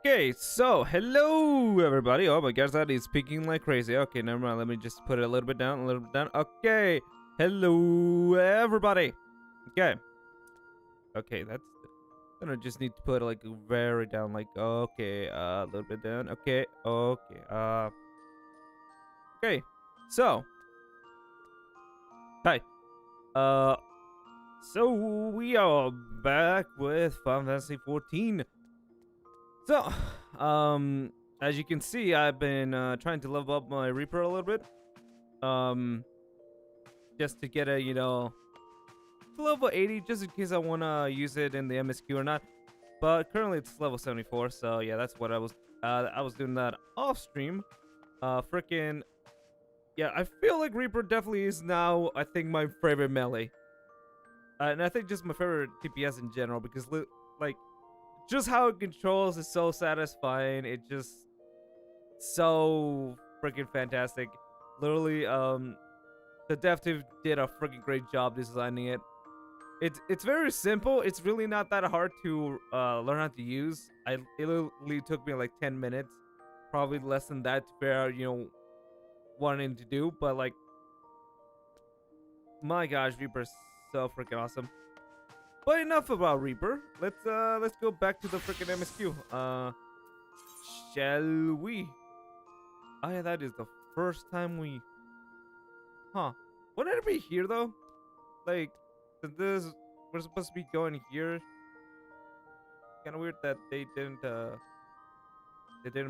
Okay, so hello everybody. Oh my gosh, that is speaking like crazy. Okay, never mind. Let me just put it a little bit down, a little bit down. Okay, hello everybody. Okay, okay, that's gonna just need to put it like very down. Like okay, a little bit down. Okay, okay, okay. So hi. Uh, so we are back with Final Fantasy 14. So, as you can see, I've been trying to level up my Reaper a little bit. Um, just to get a, level 80, just in case I want to use it in the MSQ or not. But currently it's level 74, so yeah, that's what I was doing that off stream. Freaking, yeah, I feel like Reaper definitely is now, I think, my favorite melee. And I think just my favorite DPS in general, because, like, just how it controls is so satisfying. It just so freaking fantastic. Literally, the dev team did a freaking great job designing it. It's very simple. It's really not that hard to learn how to use. It literally took me like 10 minutes, probably less than that to figure out, wanting to do. But like, my gosh, Reaper's so freaking awesome. But enough about Reaper. Let's go back to the freaking MSQ. Shall we? Oh yeah, that is the first time we. Huh? Wouldn't it be here though? Like, this we're supposed to be going here. Kind of weird that they didn't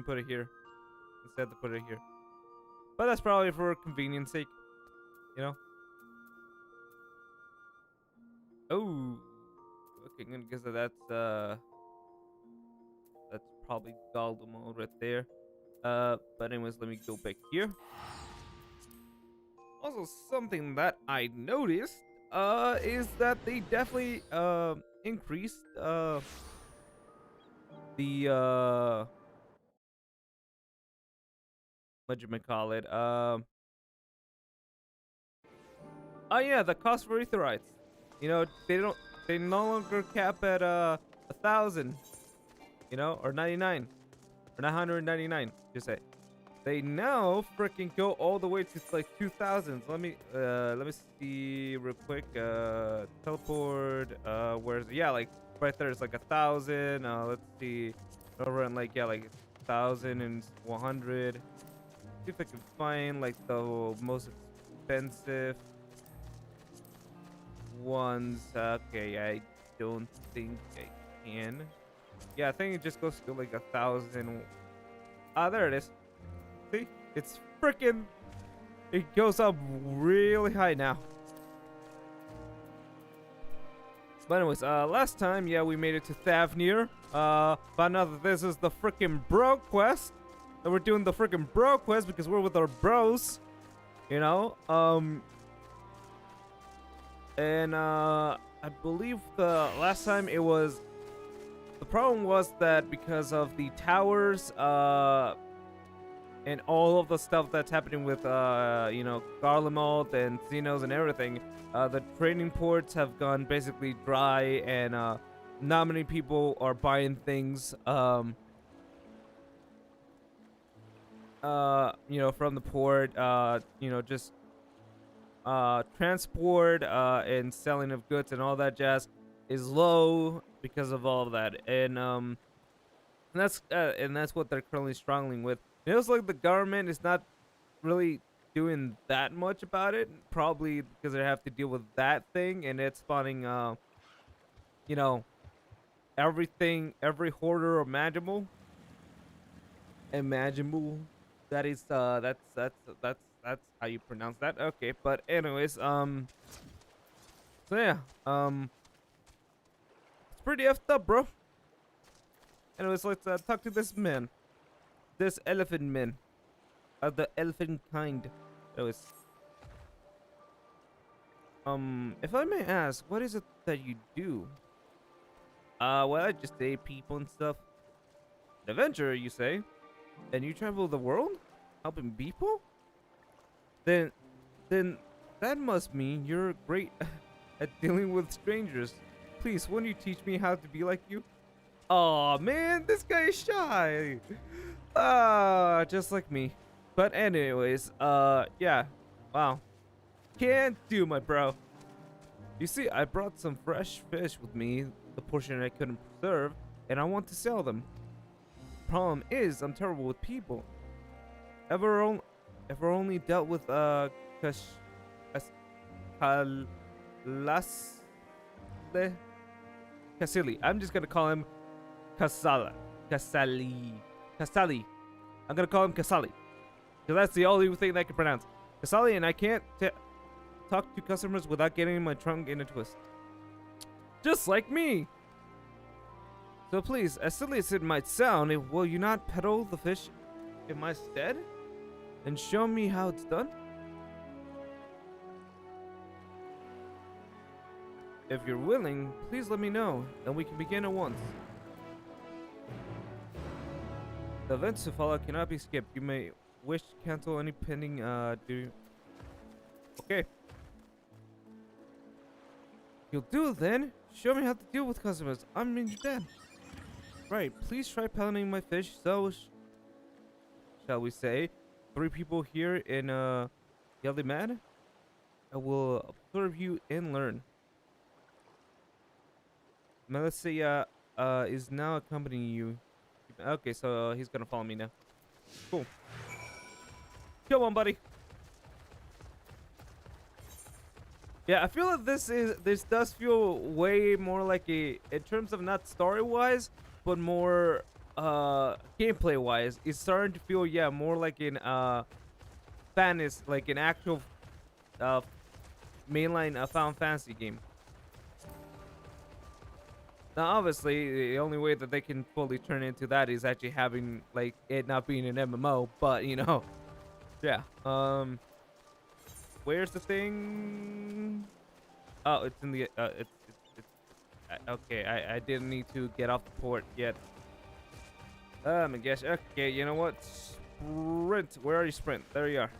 put it here. Instead, they put it here. But that's probably for convenience sake, you know. Oh, okay. I'm gonna guess that that's probably Galdo mode right there. But anyways, let me go back here. Also, something that I noticed is that they definitely increased the what you may call it, oh yeah, the cost for Aetherites. They no longer cap at 1,000, or 99 or 999, just say. They now freaking go all the way to like 2,000. Let me see real quick. Teleport. Where's it? Yeah, like right there. It's like 1,000. Let's see. Over and like, yeah, like 1,100. See if I can find like the most expensive ones. Okay, I don't think I can. Yeah, I think it just goes to like 1,000. Ah, there it is. See? It's freaking. It goes up really high now. But anyways, last time, yeah, we made it to Thavnier. Found out that this is the freaking bro quest. That we're doing the freaking bro quest because we're with our bros. And I believe the last time it was. The problem was that because of the towers, and all of the stuff that's happening with, Garlemald and Xenos and everything, the trading ports have gone basically dry, and not many people are buying things, from the port, just transport and selling of goods and all that jazz is low because of all of that, and that's what they're currently struggling with. It feels like the government is not really doing that much about it, probably because they have to deal with that thing, and it's spawning, everything, every hoarder imaginable. That is, that's how you pronounce that. Okay, but anyways, so yeah, it's pretty effed up, bro. Anyways, let's talk to this man. This elephant man. Of the elephant kind. Anyways. If I may ask, what is it that you do? Well, I just save people and stuff. An adventurer, you say? And you travel the world? Helping people? Then that must mean you're great at dealing with strangers. Please, won't you teach me how to be like you? Oh man, this guy is shy. Ah, just like me. But anyways, yeah. Wow. Can't do, my bro. You see, I brought some fresh fish with me, the portion I couldn't preserve, and I want to sell them. Problem is, I'm terrible with people. Ever, ever only dealt with Calas Casili. I'm just gonna call him Casali. I'm gonna call him Casali, because that's the only thing that I can pronounce. Casali, and I can't talk to customers without getting my trunk in a twist. Just like me. So please, as silly as it might sound, will you not peddle the fish in my stead and show me how it's done? If you're willing, please let me know, and we can begin at once. The events to follow cannot be skipped. You may wish to cancel any pending Okay. You'll do then. Show me how to deal with customers. I'm in your debt. Right, please try pelleting my fish. So, shall we say, 3 people here in Yelly Man? I will observe you and learn. Melissa is now accompanying you. Okay, so he's gonna follow me now. Cool. Come on, buddy. Yeah, I feel like this does feel way more like a, in terms of not story wise, but more gameplay wise, it's starting to feel, yeah, more like an fantasy, like an actual mainline Final Fantasy game. Now, obviously, the only way that they can fully turn into that is actually having, like, it not being an MMO, but, you know, yeah. Where's the thing? Oh, it's in the, it's okay, I didn't need to get off the port yet. Oh my gosh, okay, you know what? Sprint, where are you, Sprint? There you are.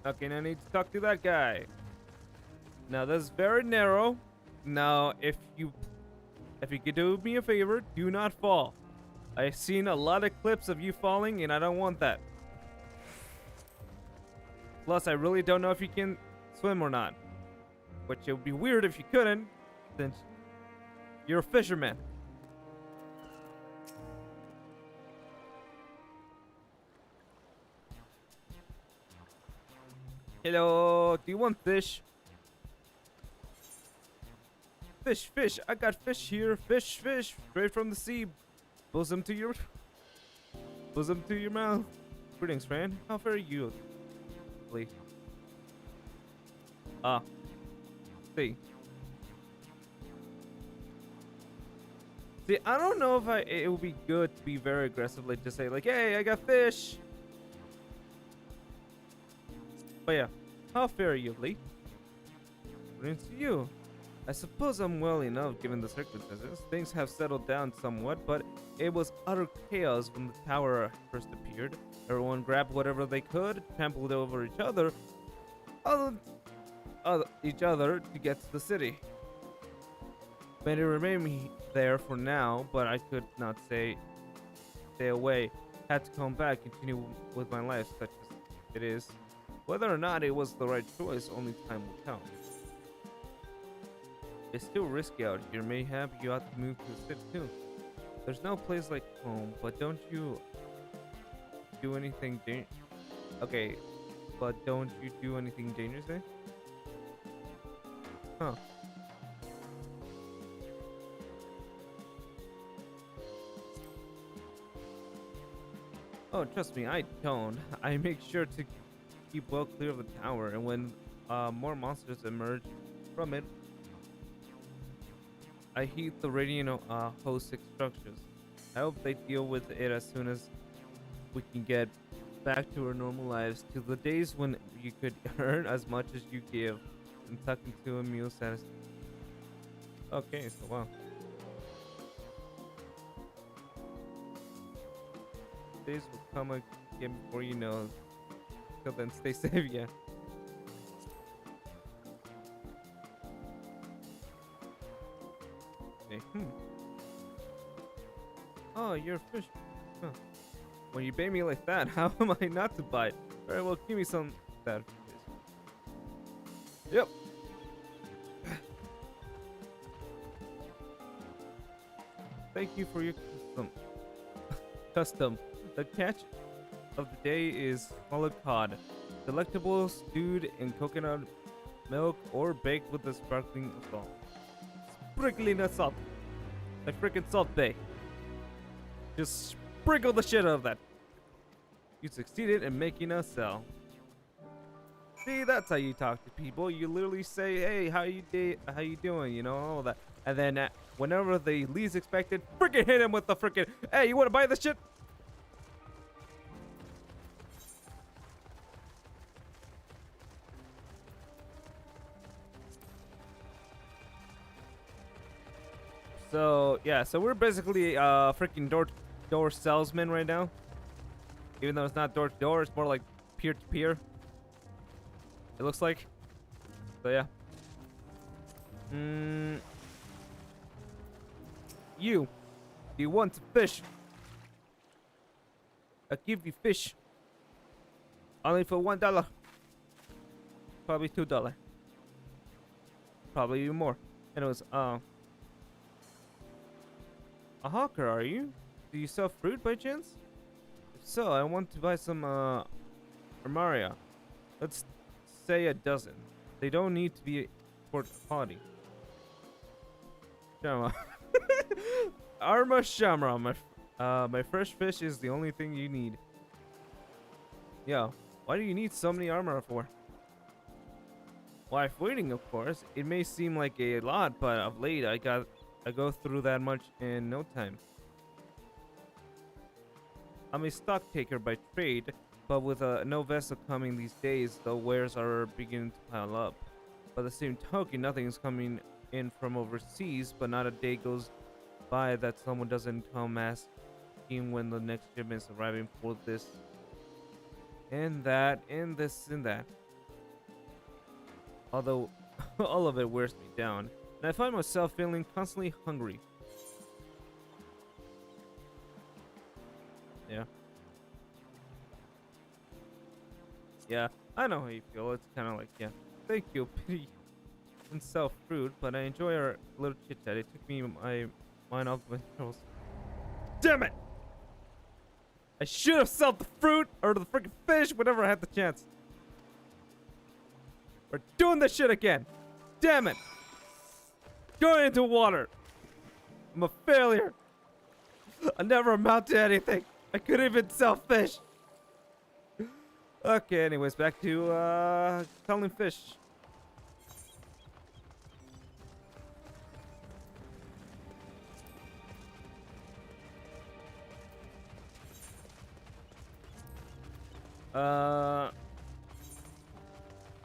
Okay, now I need to talk to that guy. Now this is very narrow. Now if you could do me a favor, do not fall. I've seen a lot of clips of you falling and I don't want that. Plus I really don't know if you can swim or not. Which it would be weird if you couldn't, since you're a fisherman. Hello, do you want fish? Fish, fish, I got fish here. Fish, fish, straight from the sea. Bosom to your mouth. Greetings, friend. How fare you? Please. See, I don't know if it would be good to be very aggressive, like just say like, hey, I got fish. But yeah, how fare you, Lee? Greetings to you. I suppose I'm well enough given the circumstances. Things have settled down somewhat, but it was utter chaos when the tower first appeared. Everyone grabbed whatever they could, trampled over each other, to get to the city. Many remain there for now, but I could not stay away. Had to come back, continue with my life, such as it is. Whether or not it was the right choice, only time will tell. It's still risky out here. Mayhap you ought to move to the city too. There's no place like home, but don't you do anything Okay, but don't you do anything dangerous, eh? Huh. Oh, trust me, I don't. I make sure to keep well clear of the tower, and when more monsters emerge from it, I heat the radiant host structures. I hope they deal with it as soon as we can get back to our normal lives, to the days when you could earn as much as you give and tuck into a meal status. Okay, so wow. Days will come again before you know. Till then, stay safe, yeah. you're a fish. Huh. When you bait me like that, how am I not to bite? Alright, well, give me some of that. Yep. Thank you for your custom. The catch of the day is solid cod. Delectable, stewed in coconut milk, or baked with a sparkling salt. Sprinkling of salt. Like freaking Salt Bay. Just sprinkle the shit out of that. You succeeded in making us sell. See, that's how you talk to people. You literally say, "Hey, how you doing?" You know, all that. And then whenever they least expected, freaking hit him with the freaking, "Hey, you want to buy this shit?" So yeah, so we're basically freaking door-to-door salesman right now. Even though it's not door-to-door, it's more like peer-to-peer. It looks like. So yeah. You. Do you want some fish? I'll give you fish. Only for $1. Probably $2. Probably even more. Anyways, a hawker, are you? Do you sell fruit by chance? If so, I want to buy some armaria. Let's say a dozen. They don't need to be port quality. Shamra. Arma Shamra, my fresh fish is the only thing you need. Yeah, why do you need so many armor for? Wife waiting, of course. It may seem like a lot, but of late I go through that much in no time. I'm a stock taker by trade, but with no vessel coming these days, the wares are beginning to pile up. By the same token, nothing is coming in from overseas, but not a day goes by that someone doesn't come asking when the next shipment is arriving for this and that and this and that. Although all of it wears me down, and I find myself feeling constantly hungry. Yeah. Yeah, I know how you feel. It's kind of like, yeah, thank you, pity and sell fruit, but I enjoy our little chit chat. It took me my mind off my troubles. Damn it! I should have sold the fruit or the freaking fish whenever I had the chance. We're doing this shit again. Damn it! Going into water. I'm a failure. I never amount to anything. I couldn't even sell fish. Okay, anyways, back to selling fish.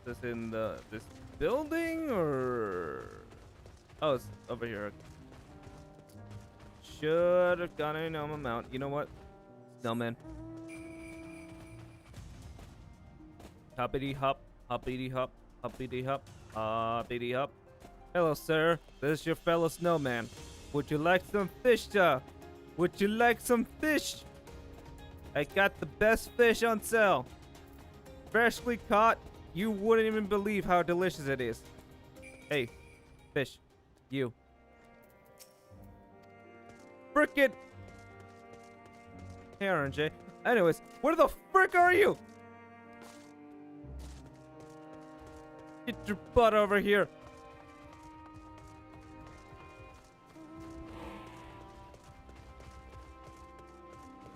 This in this building or? Oh, it's over here. Should have gone in on amount. You know what? Snowman. Hoppity hop, hoppity hop, hoppity hop, hoppity hop. Hello, sir. This is your fellow snowman. Would you like some fish, sir? Would you like some fish? I got the best fish on sale. Freshly caught. You wouldn't even believe how delicious it is. Hey, fish. You. Frickin'. Hey, RNJ. Anyways, where the frick are you? Get your butt over here.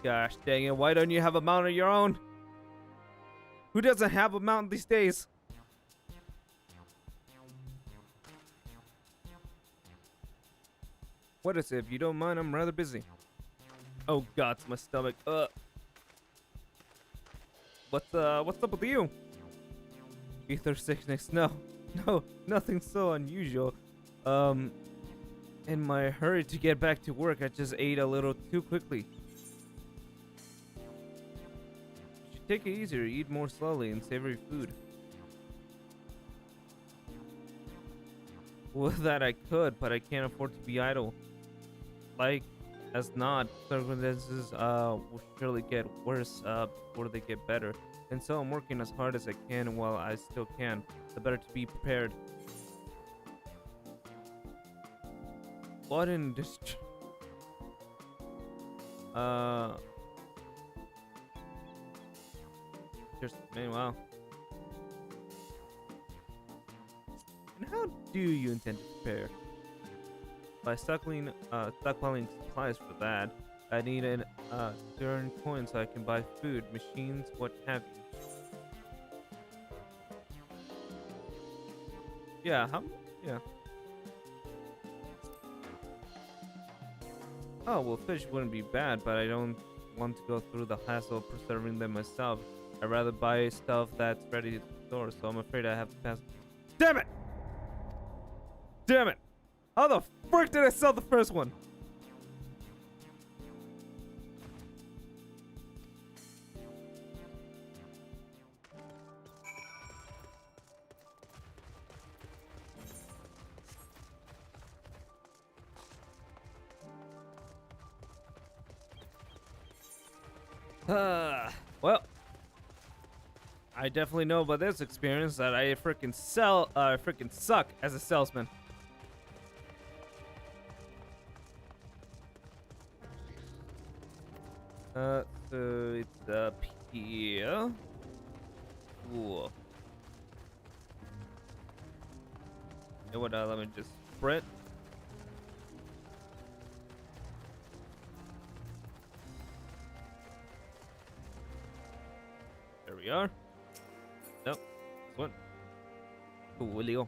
Gosh dang it, why don't you have a mount of your own? Who doesn't have a mount these days? What is it? If you don't mind, I'm rather busy. Oh god, it's my stomach. What's up with you? Ether sickness? No, nothing so unusual. In my hurry to get back to work, I just ate a little too quickly. You should take it easier, eat more slowly, and savor your food. Well, that I could, but I can't afford to be idle. Like, As not, circumstances will surely get worse before they get better. And so I'm working as hard as I can while I still can. The better to be prepared. What in this? Just meanwhile. And how do you intend to prepare? By stockpiling supplies for that. I need an certain coin so I can buy food, machines, what have you. Yeah, yeah. Oh, well, fish wouldn't be bad, but I don't want to go through the hassle of preserving them myself. I'd rather buy stuff that's ready to store, so I'm afraid I have to pass. Damn it! Damn it! How the frick did I sell the first one? Well, I definitely know by this experience that I freaking suck as a salesman. So it's up here. Cool. You know what? Let me just sprint. There we are. Nope. This one. Coolio.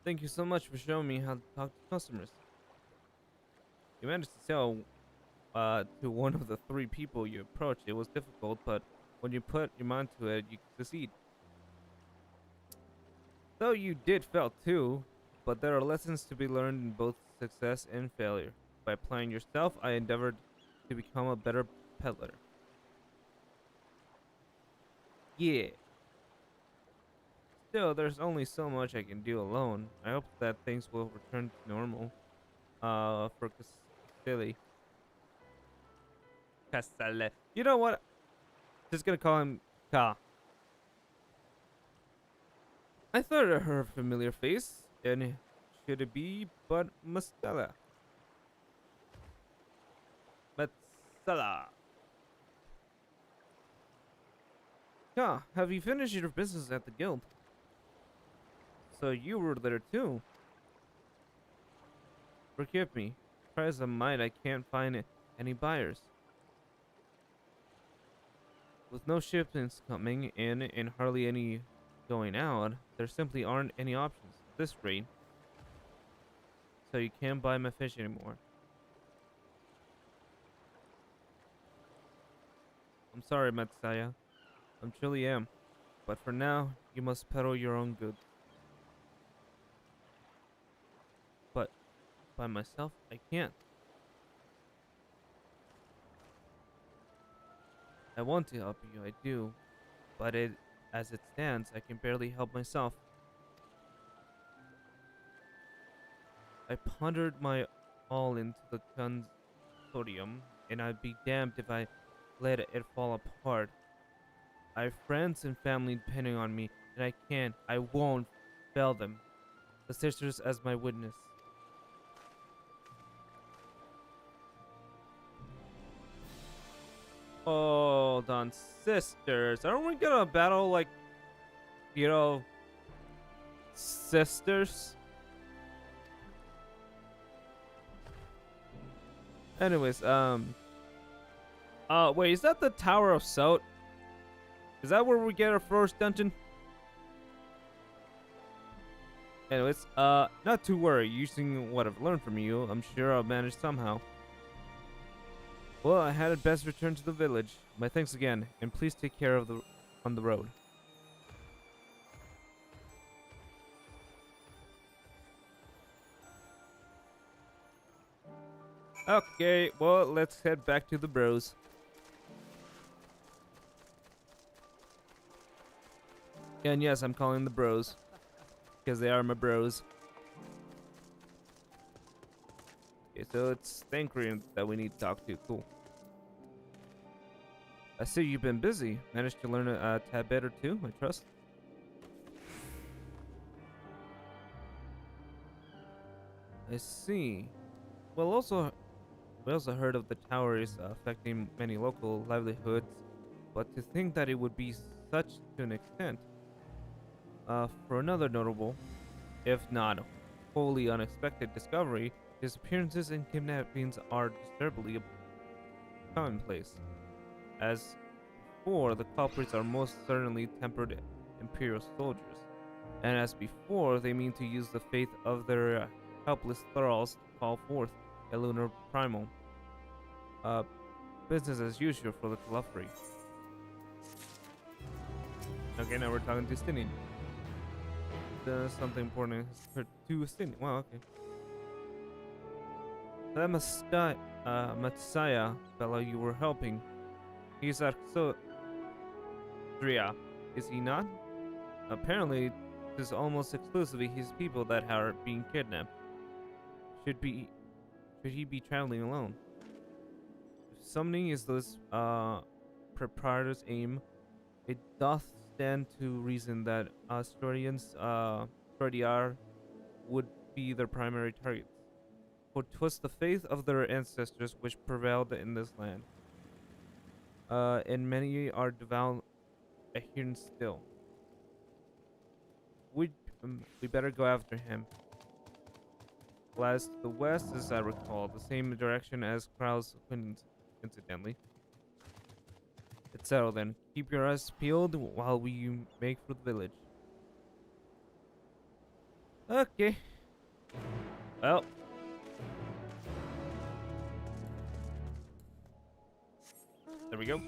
Thank you so much for showing me how to talk to customers. You managed to sell to one of the 3 people you approached. It was difficult, but when you put your mind to it, you succeed. Though you did fail too, but there are lessons to be learned in both success and failure. By applying yourself, I endeavored to become a better peddler. Yeah. Still, there's only so much I can do alone. I hope that things will return to normal. For Castelli. Castelle. You know what? Just gonna call him Ka. I thought I heard a familiar face, and should it be but Mastella? Mastella. Ka, have you finished your business at the guild? So you were there too. Forgive me. Try as I might, I can't find any buyers. With no shipments coming in and hardly any going out, there simply aren't any options at this rate. So you can't buy my fish anymore. I'm sorry, Matsaya. I truly am. But for now, you must peddle your own goods. But by myself, I can't. I want to help you, I do. But as it stands, I can barely help myself. I pondered my all into the consortium, and I'd be damned if I let it fall apart. I have friends and family depending on me, and I won't fail them. The sisters as my witness. Hold on, sisters. Aren't we gonna battle, like, you know, sisters? Anyways, wait, is that the Tower of Salt? Is that where we get our first dungeon? Anyways, not to worry. Using what I've learned from you, I'm sure I'll manage somehow. Well, I had best return to the village. My thanks again, and please take care of on the road. Okay, well, let's head back to the bros. And yes, I'm calling the bros. Because they are my bros. So it's Thancred that we need to talk to. Cool. I see you've been busy. Managed to learn a tad bit or two, I trust. I see. Well, we also heard of the towers affecting many local livelihoods, but to think that it would be such to an extent. For another notable, if not wholly unexpected discovery, disappearances and kidnappings are disturbingly commonplace. As before, the culprits are most certainly tempered Imperial soldiers, and as before, they mean to use the faith of their helpless thralls to call forth a lunar primal. Business as usual for the Teluphri. Okay, now we're talking to Stinian. There's something important to Stinian. Wow, okay. That Messiah fellow you were helping, he's Arxodria, is he not? Apparently, it is almost exclusively his people that are being kidnapped. Should he be traveling alone? If summoning is this proprietor's aim, it doth stand to reason that Stradiar would be their primary targets. For 'twas the faith of their ancestors which prevailed in this land. And many are devout adherents still. We better go after him. Lies to the west, as I recall, the same direction as Krau's incidentally. It's settled then. Keep your eyes peeled while we make for the village. Okay. Well. There we go.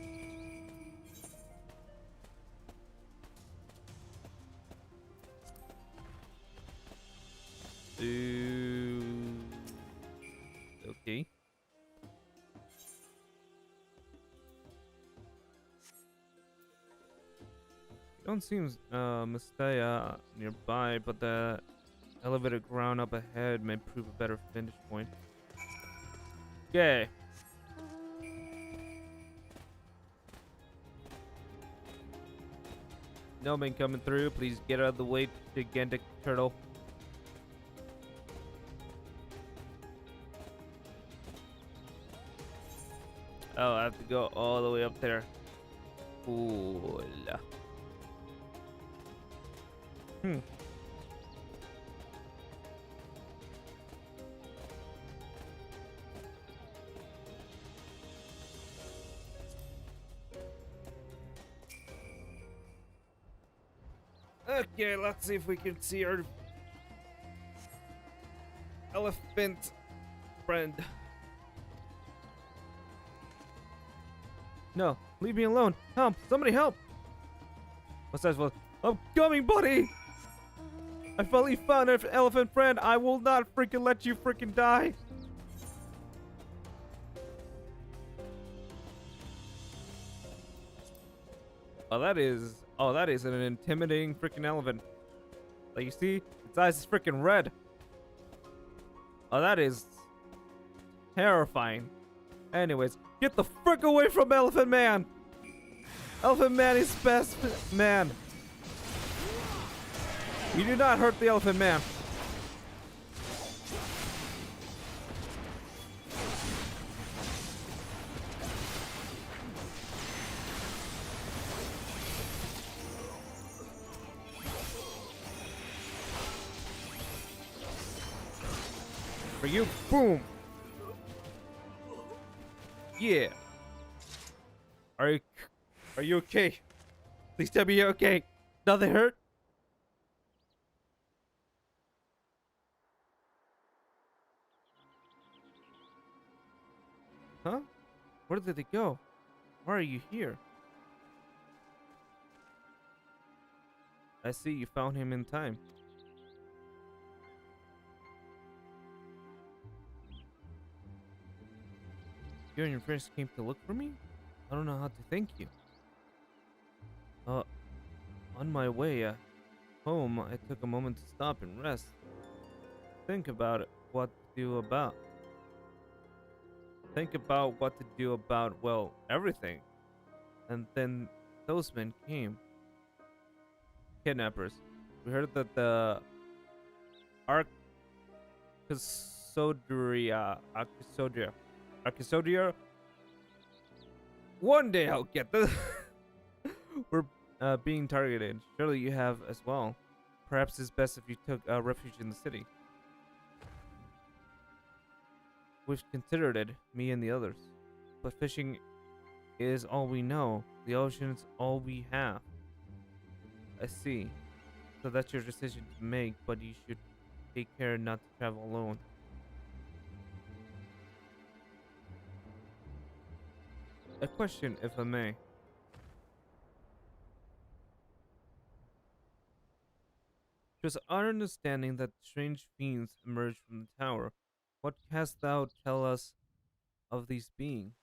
Okay. Don't seem Mistaya nearby, but the elevated ground up ahead may prove a better finish point. Okay. No man coming through. Please get out of the way, gigantic turtle. Oh, I have to go all the way up there. Cool. Okay, let's see if we can see our elephant friend. No, leave me alone. Help! Somebody help! What's that? I'm coming, buddy! I finally found an elephant friend. I will not freaking let you freaking die. Oh, that is an intimidating freaking elephant. Like, you see, its eyes is freaking red. Oh, that is terrifying. Anyways, get the frick away from Elephant Man. Elephant Man is best man. You do not hurt the Elephant Man. For you, boom. Yeah. Are you okay? Please tell me you're okay. Nothing hurt? Huh? Where did they go? Why are you here? I see you found him in time. You and your friends came to look for me? I don't know how to thank you. On my way home, I took a moment to stop and rest. Think about it, what to do about. think about what to do about, well, everything. And then those men came. Kidnappers. We heard that the Archisodria. One day I'll get this. We're being targeted. Surely you have as well. Perhaps it's best if you took refuge in the city. We've considered it, me and the others. But fishing is all we know. The ocean is all we have. I see. So that's your decision to make, but you should take care not to travel alone. A question, if I may. Just our understanding that strange fiends emerged from the tower. What canst thou tell us of these beings?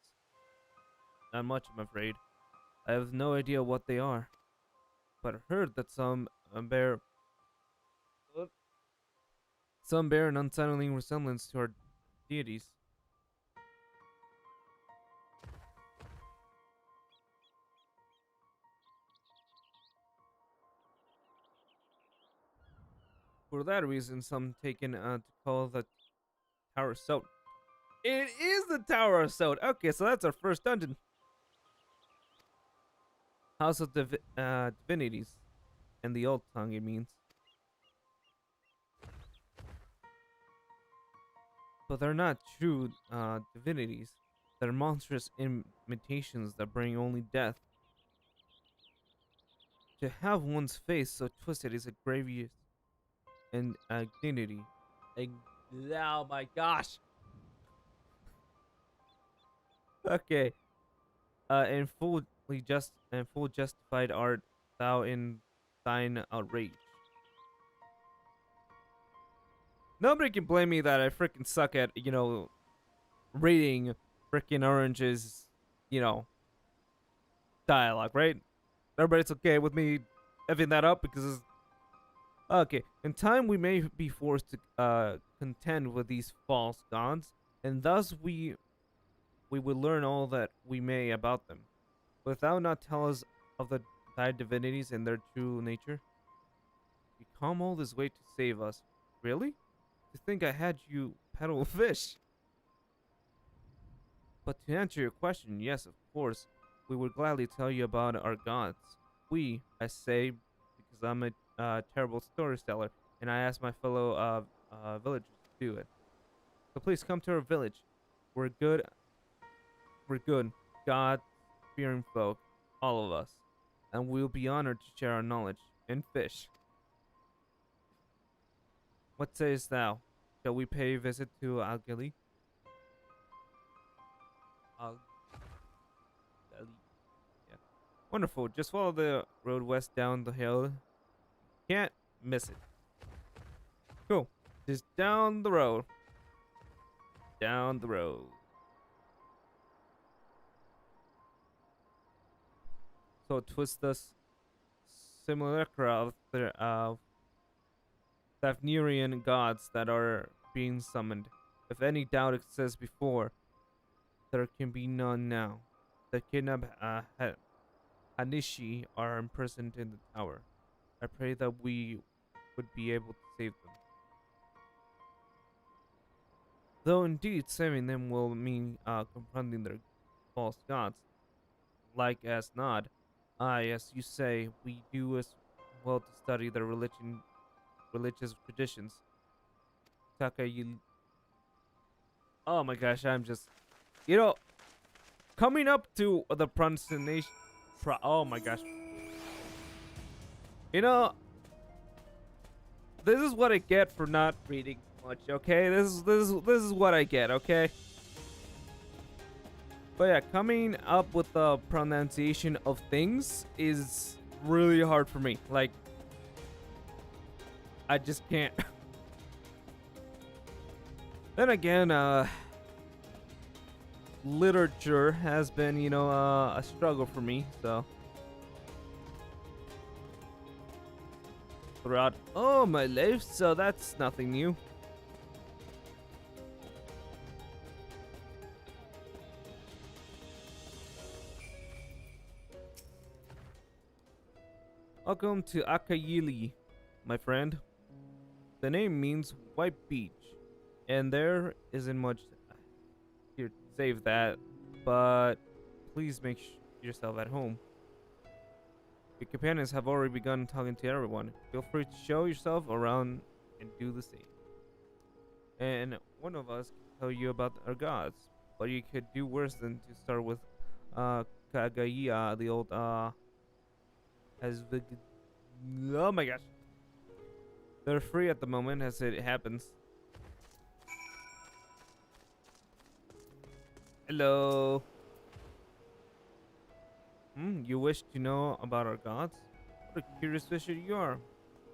Not much, I'm afraid. I have no idea what they are, but I heard that some bear an unsettling resemblance to our deities. For that reason, some taken to call the Tower of Sod. It is the Tower of Sod. Okay, so that's our first dungeon. House of Divinities. In the old tongue, it means. But they're not true divinities. They're monstrous imitations that bring only death. To have one's face so twisted is a grievous indignity. Oh my gosh. Okay. And full justified art thou in thine outrage. Nobody can blame me that I freaking suck at, reading freaking Orange's, dialogue, right? Everybody's okay with me effing that up because okay. In time we may be forced to contend with these false gods, and thus we will learn all that we may about them. Wilt thou not tell us of thy divinities and their true nature? You come all this way to save us. Really? To think I had you peddle fish. But to answer your question, yes, of course, we would gladly tell you about our gods. We, I say, because I'm a terrible storyteller, and I ask my fellow villagers to do it. So please come to our village. We're good, God-fearing folk, all of us, and we'll be honored to share our knowledge and fish. What sayest thou? Shall we pay a visit to Algali? Yeah. Wonderful. Just follow the road west down the hill. Can't miss it. Cool. Just down the road. Down the road. So twist this simulacra of the Thavnierian gods that are being summoned. If any doubt exists before, there can be none now. The kidnapped Hanishi are imprisoned in the tower. I pray that we would be able to save them. Though indeed saving them will mean confronting their false gods. Like as not, as you say, we do as well to study their religious traditions. Oh my gosh, I'm just, coming up to the pronunciation. Oh my gosh. This is what I get for not reading much. Okay, this is what I get. Okay. But yeah, coming up with the pronunciation of things is really hard for me. Like, I just can't. Then again, literature has been, a struggle for me, so. Throughout all my life, so that's nothing new. Welcome to Akayili, my friend. The name means white beach, and there isn't much here to save that, but please make yourself at home. Your companions have already begun talking to everyone. Feel free to show yourself around and do the same. And one of us can tell you about our gods, but you could do worse than to start with Kagaya, the old has the oh my gosh. They're free at the moment as it happens. Hello. You wish to know about our gods? What a curious fisher you are.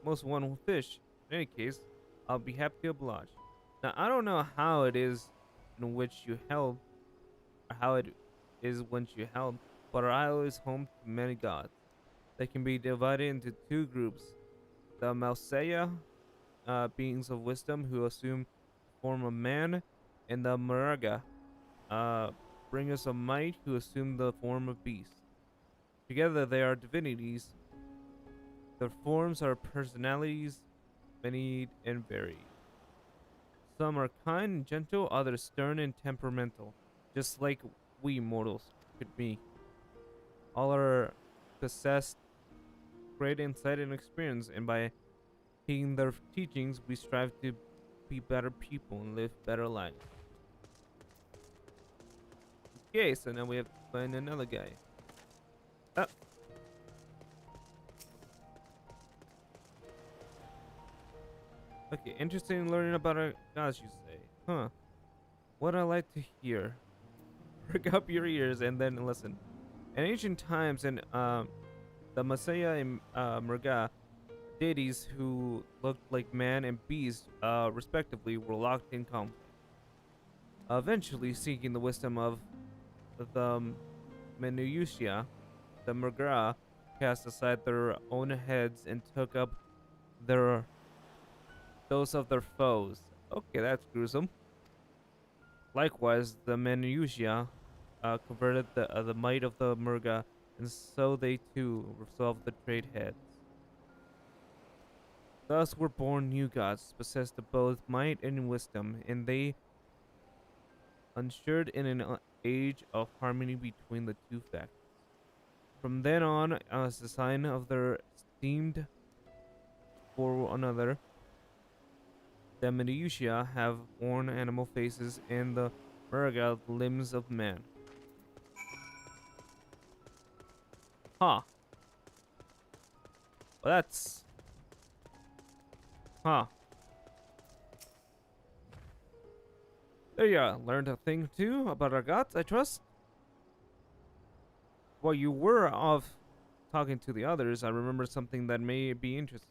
Most one will fish. In any case, I'll be happy to oblige. Now, I don't know how it is in which you held, or how it is once you held, but our isle is home to many gods. They can be divided into two groups. The Malseya, beings of wisdom who assume the form of man, and the Maraga, bringers of might who assume the form of beast. Together they are divinities. Their forms are personalities, many and varied. Some are kind and gentle, others stern and temperamental, just like we mortals could be. All are possessed great insight and experience, and by heeding their teachings, we strive to be better people and live better lives. Okay, so now we have to find another guy. Oh. Okay, interesting in learning about our gods, you say. Huh. What I like to hear. Prick up your ears and then listen. In ancient times, in the Masaya and Murga, deities who looked like man and beast, respectively, were locked in conflict. Eventually, seeking the wisdom of the Menuyushia, the Murga cast aside their own heads and took up those of their foes. Okay, that's gruesome. Likewise, the Menuyushia converted the might of the Murga, and so they too resolved to trade heads. Thus were born new gods, possessed of both might and wisdom, and they ushered in an age of harmony between the two factions. From then on, as a sign of their esteem for one another, the Menuyushia have worn animal faces and the Murga limbs of man. Huh. Well, that's... Huh. There you are. Learned a thing too about our gods, I trust. While you were off talking to the others, I remember something that may be interesting.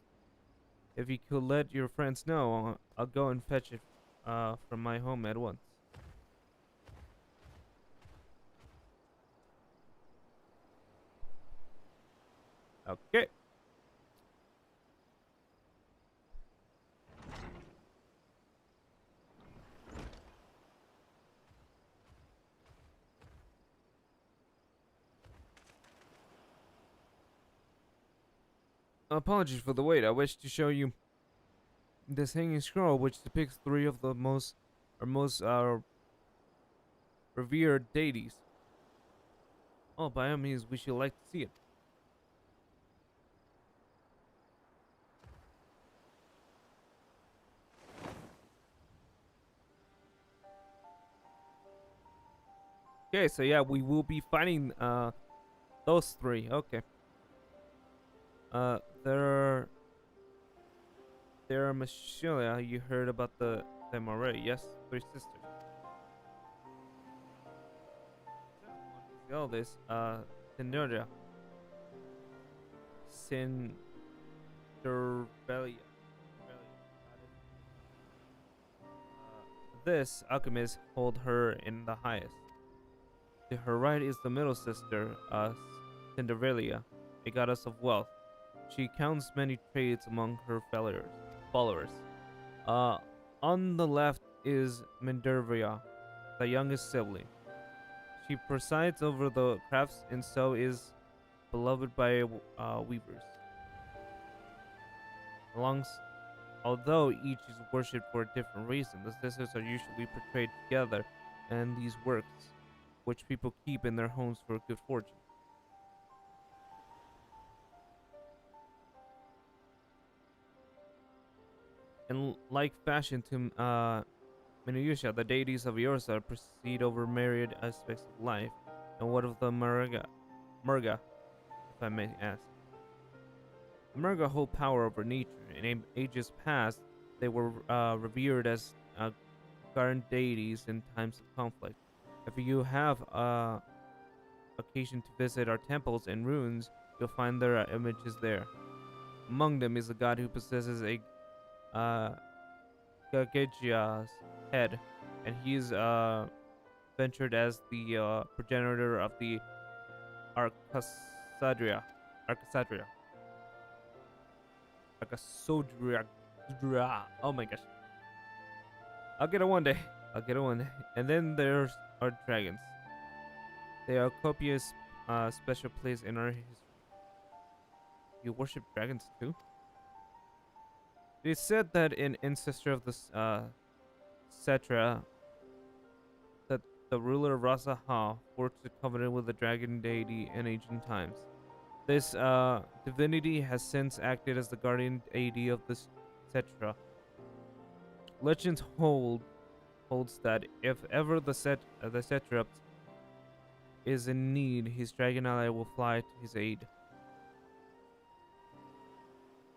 If you could let your friends know, I'll go and fetch it from my home at once. Okay. Apologies for the wait. I wish to show you this hanging scroll, which depicts three of the most revered deities. Oh, by all means, we should like to see it. Okay, so yeah, we will be fighting those three. Okay. There are Michelia. You heard about them already? Yes, three sisters. The eldest, Cinderella. Cinderella. This alchemist hold her in the highest. To her right is the middle sister, Cinderella, a goddess of wealth. She counts many trades among her followers. On the left is Minerva, the youngest sibling. She presides over the crafts and so is beloved by weavers. Alongs Although each is worshipped for a different reason, the sisters are usually portrayed together, and these works, which people keep in their homes for good fortune. In like fashion to Minuyusha, the deities of Yorsa proceed over myriad aspects of life, and what of the Murga, if I may ask. The Murga hold power over nature. In ages past, they were revered as guardian deities in times of conflict. If you have occasion to visit our temples and ruins, you'll find their images there. Among them is a god who possesses a Gagejia's head, and he's ventured as the progenitor of the Arcasadria. Arcasodria. Oh my gosh. I'll get it one day. And then there's our dragons. They are copious special place in our history. You worship dragons too? It is said that an ancestor of the Cetra, that the ruler of Rasaha, forged a covenant with the dragon deity in ancient times. This divinity has since acted as the guardian deity of the Cetra. Legends holds that if ever the Cetra is in need, his dragon ally will fly to his aid.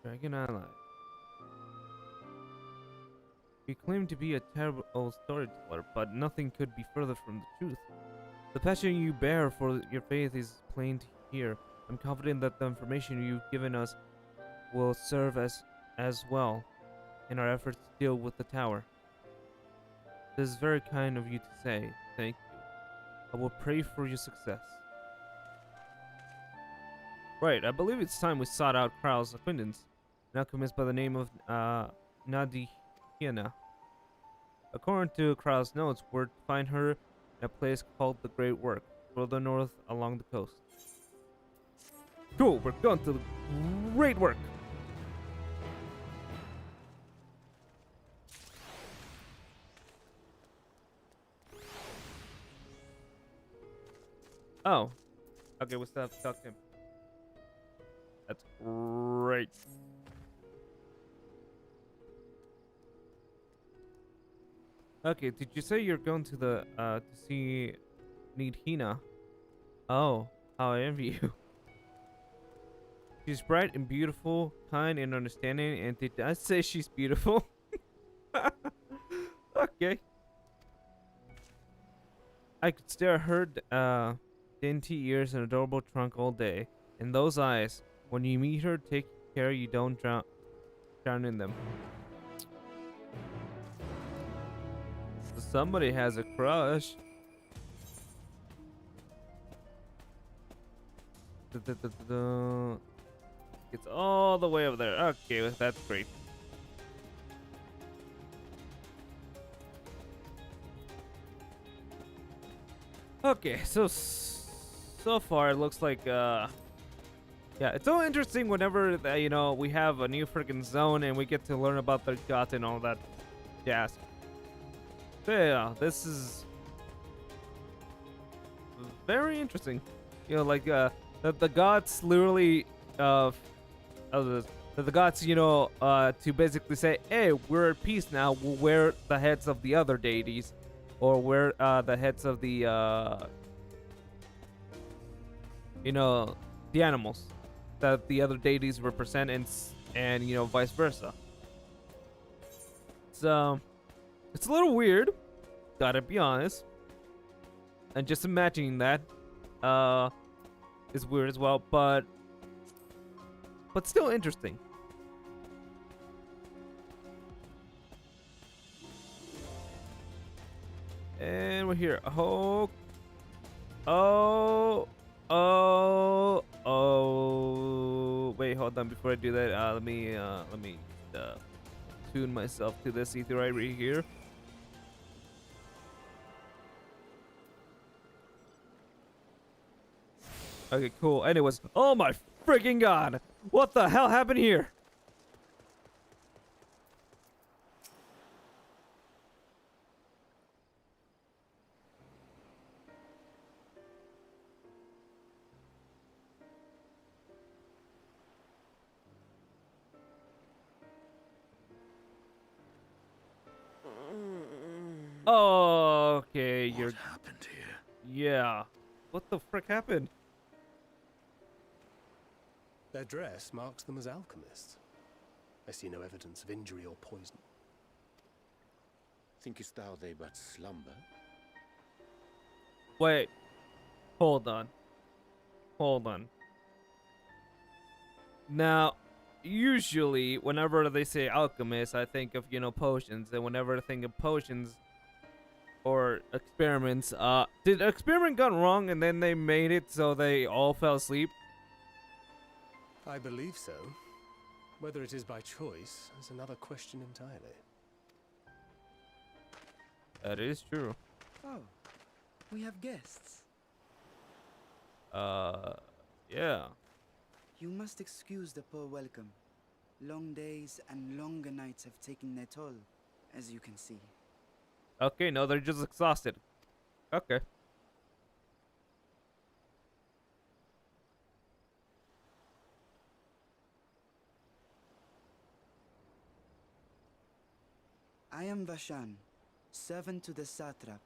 Dragon ally. You claim to be a terrible storyteller, but nothing could be further from the truth. The passion you bear for your faith is plain to hear. I'm confident that the information you've given us will serve as well in our efforts to deal with the tower. This is very kind of you to say. Thank you. I will pray for your success. Right, I believe it's time we sought out Krau's acquaintance, an alchemist by the name of Nadihina. According to Krau's notes, we're to find her in a place called the Great Work, further north along the coast. Cool, we're going to the Great Work. Oh. Okay, we still have to talk to him. That's great. Okay, did you say you're going to the to see Nidhina? Oh, how I envy you. She's bright and beautiful, kind and understanding, and did I say she's beautiful? Okay. I could stare at her dainty ears and adorable trunk all day. And those eyes, when you meet her, take care you don't drown in them. So somebody has a crush. It's all the way over there. Okay, that's great. Okay, so far it looks like yeah, it's so interesting whenever we have a new freaking zone and we get to learn about the gods and all that jazz. So yeah, this is very interesting. Like the gods literally the gods to basically say, hey, we're at peace now. We'll wear the heads of the other deities, or wear the heads of the the animals that the other deities represent, and vice versa. So it's a little weird, gotta be honest, and just imagining that is weird as well, but still interesting. And we're here. Oh. Wait, hold on. Before I do that, let me tune myself to this ether right here. Okay, cool. Anyways, oh my freaking god! What the hell happened here? Oh, okay, What happened here? Yeah. What the frick happened? Their dress marks them as alchemists. I see no evidence of injury or poison. Thinkest thou they but slumber? Wait. Hold on. Hold on. Now, usually, whenever they say alchemist, I think of, potions. And whenever I think of potions or experiments, did experiment gone wrong and then they made it so they all fell asleep? I believe so. Whether it is by choice is another question entirely. That is true. Oh, we have guests. Yeah. You must excuse the poor welcome. Long days and longer nights have taken their toll, as you can see. Okay, no, they're just exhausted. Okay. I am Vashan, servant to the satrap.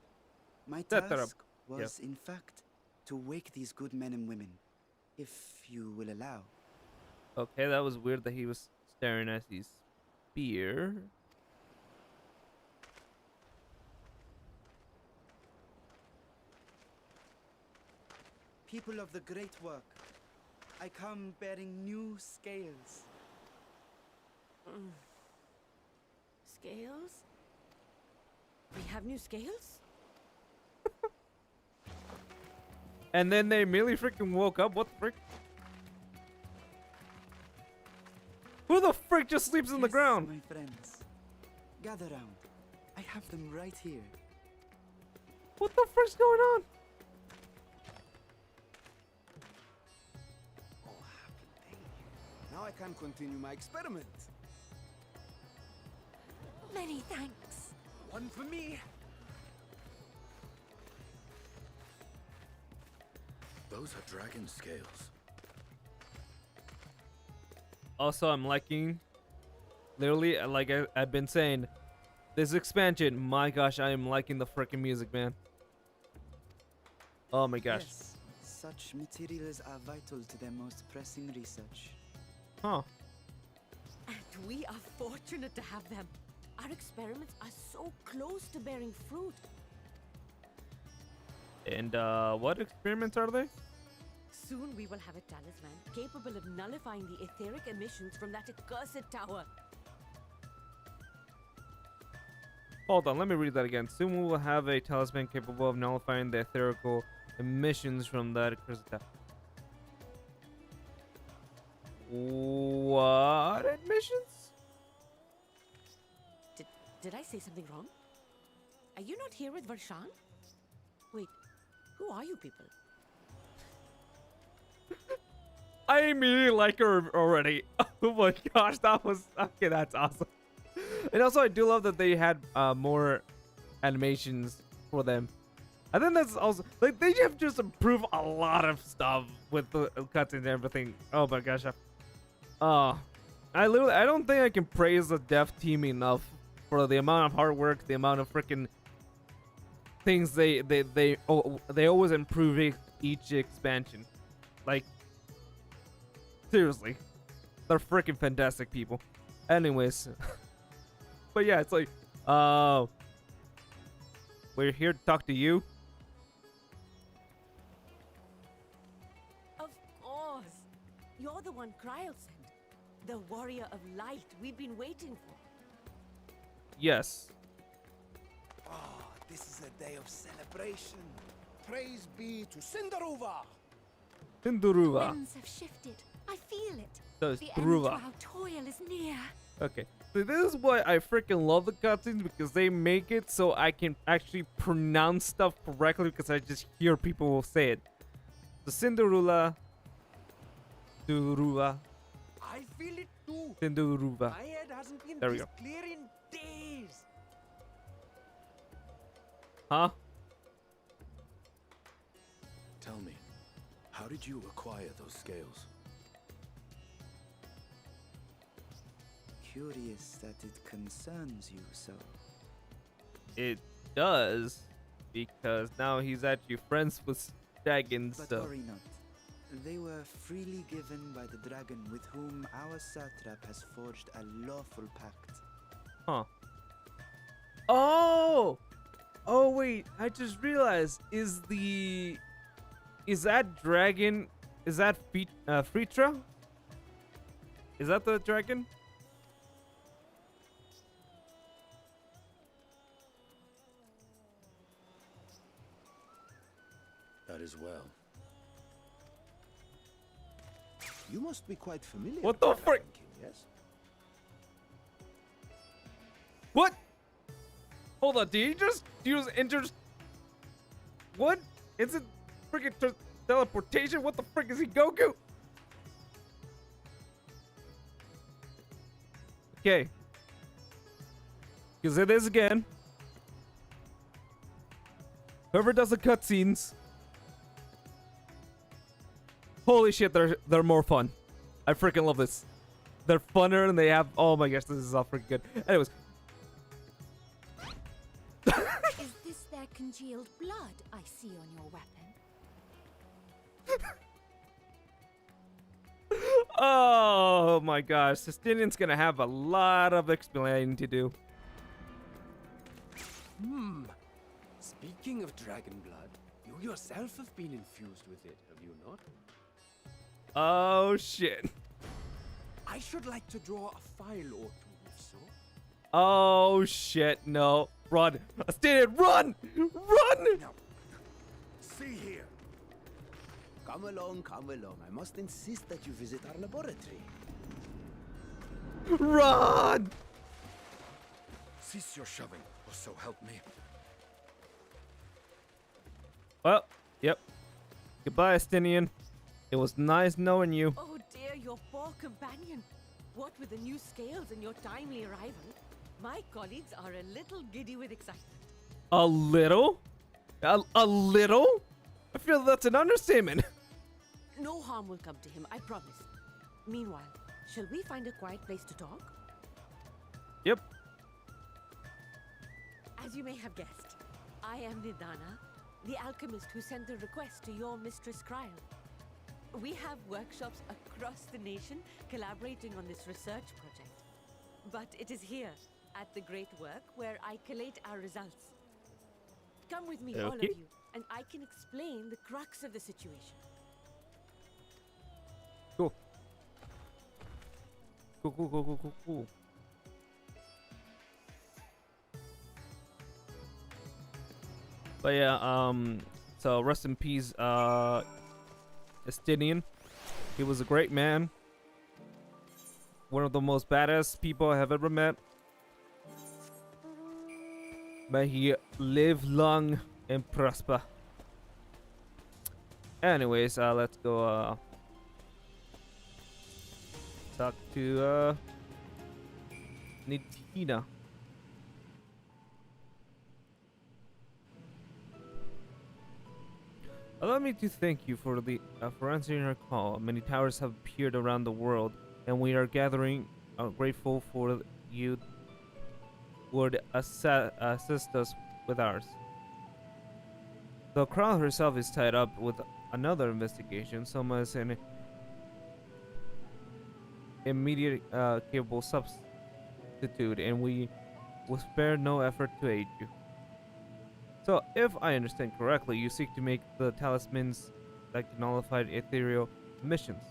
My Satrap, task was, in fact, to wake these good men and women, if you will allow. Okay, that was weird that he was staring at his spear. People of the great work, I come bearing new scales. Scales? We have new scales? And then they immediately freaking woke up. What the frick? Who the frick just sleeps on the Yes, ground? my friends. Gather round. I have them right here. What the frick's going on? Oh, happy day. Now I can continue my experiment. Many thanks. One for me. Those are dragon scales. Also, I'm liking, literally, like I've been saying, this expansion, my gosh, I am liking the freaking music, man. Oh my gosh. Yes, such materials are vital to their most pressing research. Huh. And we are fortunate to have them. Our experiments are so close to bearing fruit. And, what experiments are they? Soon we will have a talisman capable of nullifying the etheric emissions from that accursed tower. Hold on, let me read that again. Soon we will have a talisman capable of nullifying the etherical emissions from that accursed tower. What emissions? Did I say something wrong? Are you not here with Varshan? Wait, who are you people? I immediately like her already. Oh my gosh, that was okay. That's awesome. And also, I do love that they had more animations for them. I think that's also like they have just improved a lot of stuff with the cutscenes and everything. Oh my gosh, I don't think I can praise the dev team enough for the amount of hard work, the amount of freaking things they always improve each expansion. Like, seriously, they're freaking fantastic people. Anyways, but yeah, it's like, we're here to talk to you. Of course. You're the one Kryl sent. The warrior of light we've been waiting for. Yes. Ah, this is a day of celebration. Praise be to Cinderuva. Hinduruva. Winds have shifted. I feel it. So it's The end to Druva. our toil is near. Okay. So this is why I freaking love the cutscenes, because they make it so I can actually pronounce stuff correctly, because I just hear people will say it. So Cinderula. Duruva. I feel it too. Cinderuva. My head hasn't been There we this go. clear in days. Huh? Tell me, how did you acquire those scales? Curious that it concerns you so. It does, because now he's actually friends with dragons. But So. worry not. They were freely given by the dragon with whom our satrap has forged a lawful pact. Huh. Oh! Oh wait, I just realized, is that dragon, is that Fritra? Is that the dragon? That is well. You must be quite familiar. What the with frick? Dragon King, yes? What? Hold on, did he just use What? Is it freaking teleportation? What the frick is he, Goku? Okay. Because it is again. Whoever does the cutscenes. Holy shit, they're more fun. I freaking love this. They're funner and they have, oh my gosh, this is all freaking good. Anyways. Is this their congealed blood I see on your weapon? Oh my gosh, Justinian's gonna have a lot of explaining to do. Speaking of dragon blood, you yourself have been infused with it, have you not? Oh shit. I should like to draw a file or two, if so. Oh shit, no. Run. Justinian, run! Run! Now, See here. Come along, come along. I must insist that you visit our laboratory. Run! Cease your shoving, or so help me. Well, yep. Goodbye, Justinian. It was nice knowing you. Oh dear, your poor companion. What with the new scales and your timely arrival, my colleagues are a little giddy with excitement. A little? A little? I feel that's an understatement. No harm will come to him, I promise. Meanwhile, shall we find a quiet place to talk? Yep. As you may have guessed, I am Nidana, the alchemist who sent a request to your mistress Cryle. We have workshops across the nation collaborating on this research project. But it is here, at the Great Work, where I collate our results. Come with me, all of Okay. you, and I can explain the crux of the situation. Cool. Cool. But yeah, so rest in peace, Justinian. He was a great man. One of the most badass people I have ever met. May he live long and prosper. Anyways, let's go talk to Nitina. Allow me to thank you for answering our call. Many towers have appeared around the world, and we are grateful for you would assist us with ours. The Crown herself is tied up with another investigation, some as an immediate capable substitute, and we will spare no effort to aid you. So, if I understand correctly, you seek to make the talismans like nullified ethereal emissions.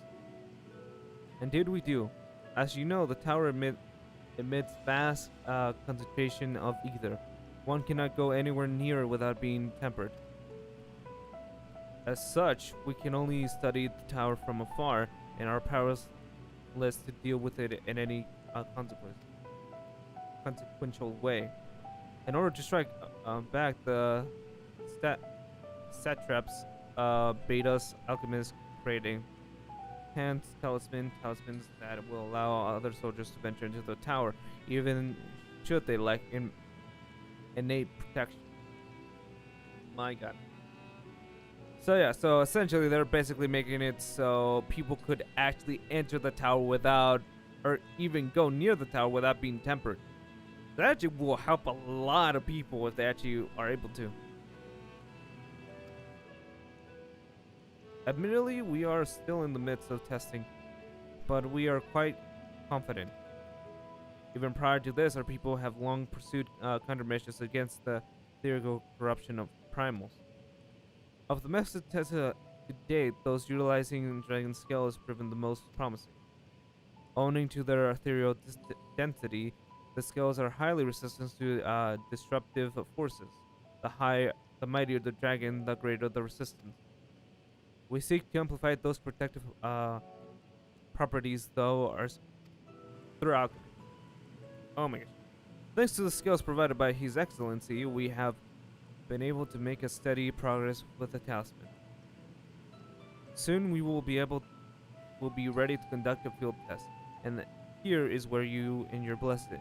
Indeed we do. As you know, the tower emits vast concentration of ether. One cannot go anywhere near it without being tempered. As such, we can only study the tower from afar, and are powerless to deal with it in any consequential way. In order to strike back, the satraps bade us alchemists creating talismans that will allow other soldiers to venture into the tower, even should they lack innate protection. My god. So yeah, so essentially they're basically making it so people could actually enter the tower without, or even go near the tower without being tempered. That actually will help a lot of people if they actually are able to. Admittedly, we are still in the midst of testing, but we are quite confident. Even prior to this, our people have long pursued countermeasures against the theoretical corruption of primals. Of the methods tested to date, those utilizing Dragon Scale has proven the most promising. Owing to their ethereal density, the scales are highly resistant to disruptive forces. The mightier the dragon, the greater the resistance. We seek to amplify those protective properties, though, through alchemy. Oh my gosh. Thanks to the skills provided by His Excellency, we have been able to make a steady progress with the talisman. Soon we will be ready to conduct a field test, and here is where you and your blessing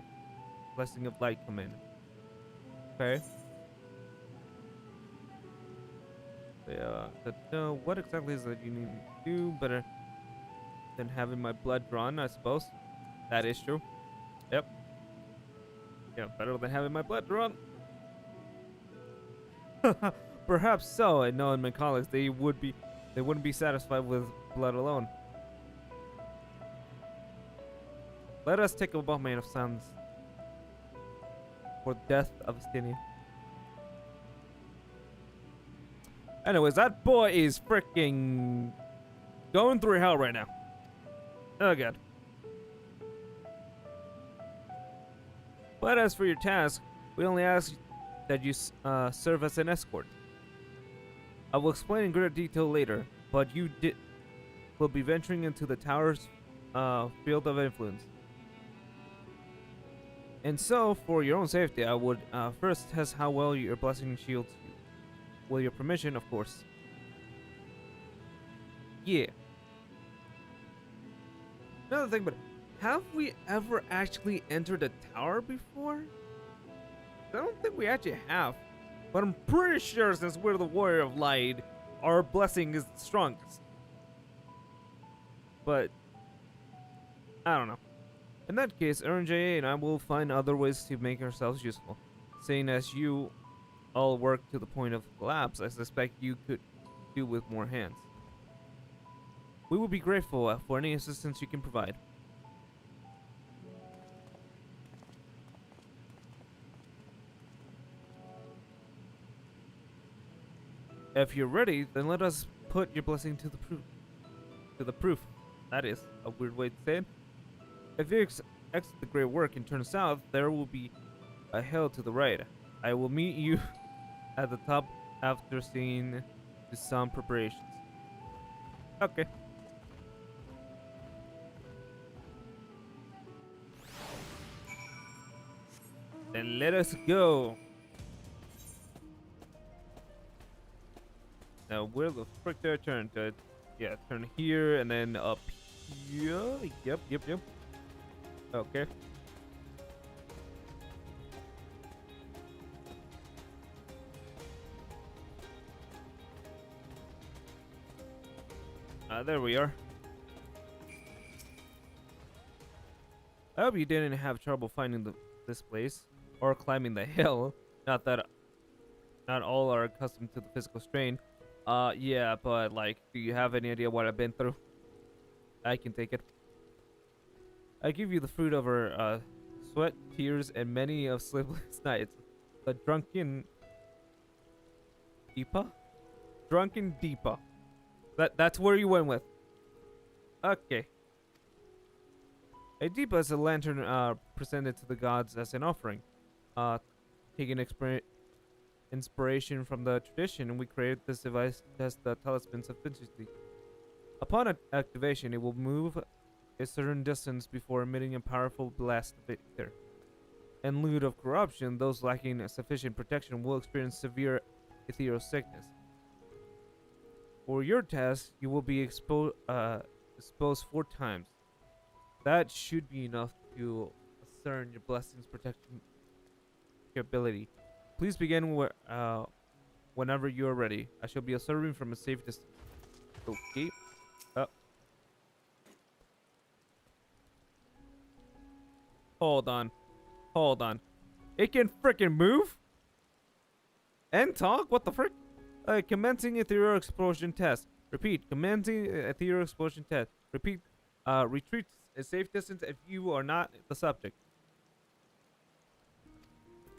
of light come in. Okay. What exactly is it you need to do? Better than having my blood drawn, I suppose. That is true. Yep. Yeah, better than having my blood drawn. Perhaps so. I know in my colleagues they wouldn't be satisfied with blood alone. Let us take a moment of silence for the death of Estinian. Anyways, that boy is freaking going through hell right now. Oh god. But as for your task, we only ask that you serve as an escort. I will explain in greater detail later, but you will be venturing into the tower's field of influence. And so, for your own safety, I would first test how well your blessing shields you. With your permission, of course. Yeah. Another thing, but have we ever actually entered a tower before? I don't think we actually have. But I'm pretty sure since we're the Warrior of Light, our blessing is the strongest. But I don't know. In that case, RNJA and I will find other ways to make ourselves useful. Seeing as you all work to the point of collapse, I suspect you could do with more hands. We will be grateful for any assistance you can provide. If you're ready, then let us put your blessing to the proof. That is a weird way to say it. If you exit the great work and turn south, there will be a hill to the right. I will meet you at the top after seeing to some preparations. Okay. Then let us go. Now where the frick do I turn? Yeah, turn here and then up here. Yep. Okay. There we are. I hope you didn't have trouble finding this place or climbing the hill. Not that not all are accustomed to the physical strain. Yeah, but like, do you have any idea what I've been through? I can take it. I give you the fruit of our sweat, tears, and many of sleepless nights. The drunken Deepa? Drunken Deepa. That's where you went with. Okay. A Deepa is a lantern presented to the gods as an offering. Taking inspiration from the tradition, we created this device to test the talisman's efficiency. Upon activation, it will move a certain distance before emitting a powerful blast of ether. In lieu of corruption, those lacking sufficient protection will experience severe ethereal sickness. For your test, you will be exposed 4 times. That should be enough to discern your blessing's protection capability. Please begin whenever you are ready. I shall be observing from a safe distance. Okay. Hold on. It can freaking move and talk. What the frick? Commencing ethereal explosion test. Repeat. Commencing ethereal explosion test. Repeat. Retreat a safe distance if you are not the subject.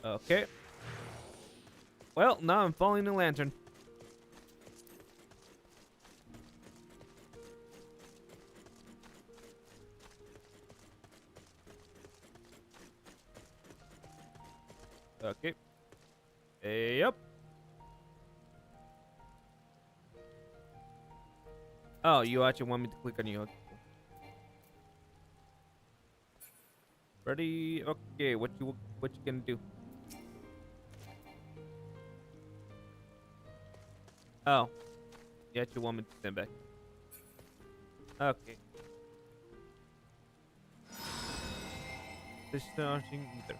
Okay. Well, now I'm following the lantern. Okay. Yep. Oh, you actually want me to click on you? Okay. Ready? Okay. What you gonna do? Oh, you actually want me to stand back? Okay. Discharging ether.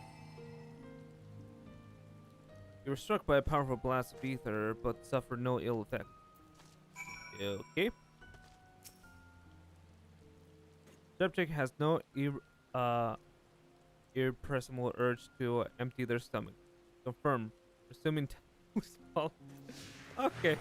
You were struck by a powerful blast of ether, but suffered no ill effect. Okay. Subject has no irrepressible urge to empty their stomach. Confirm. Assuming Okay.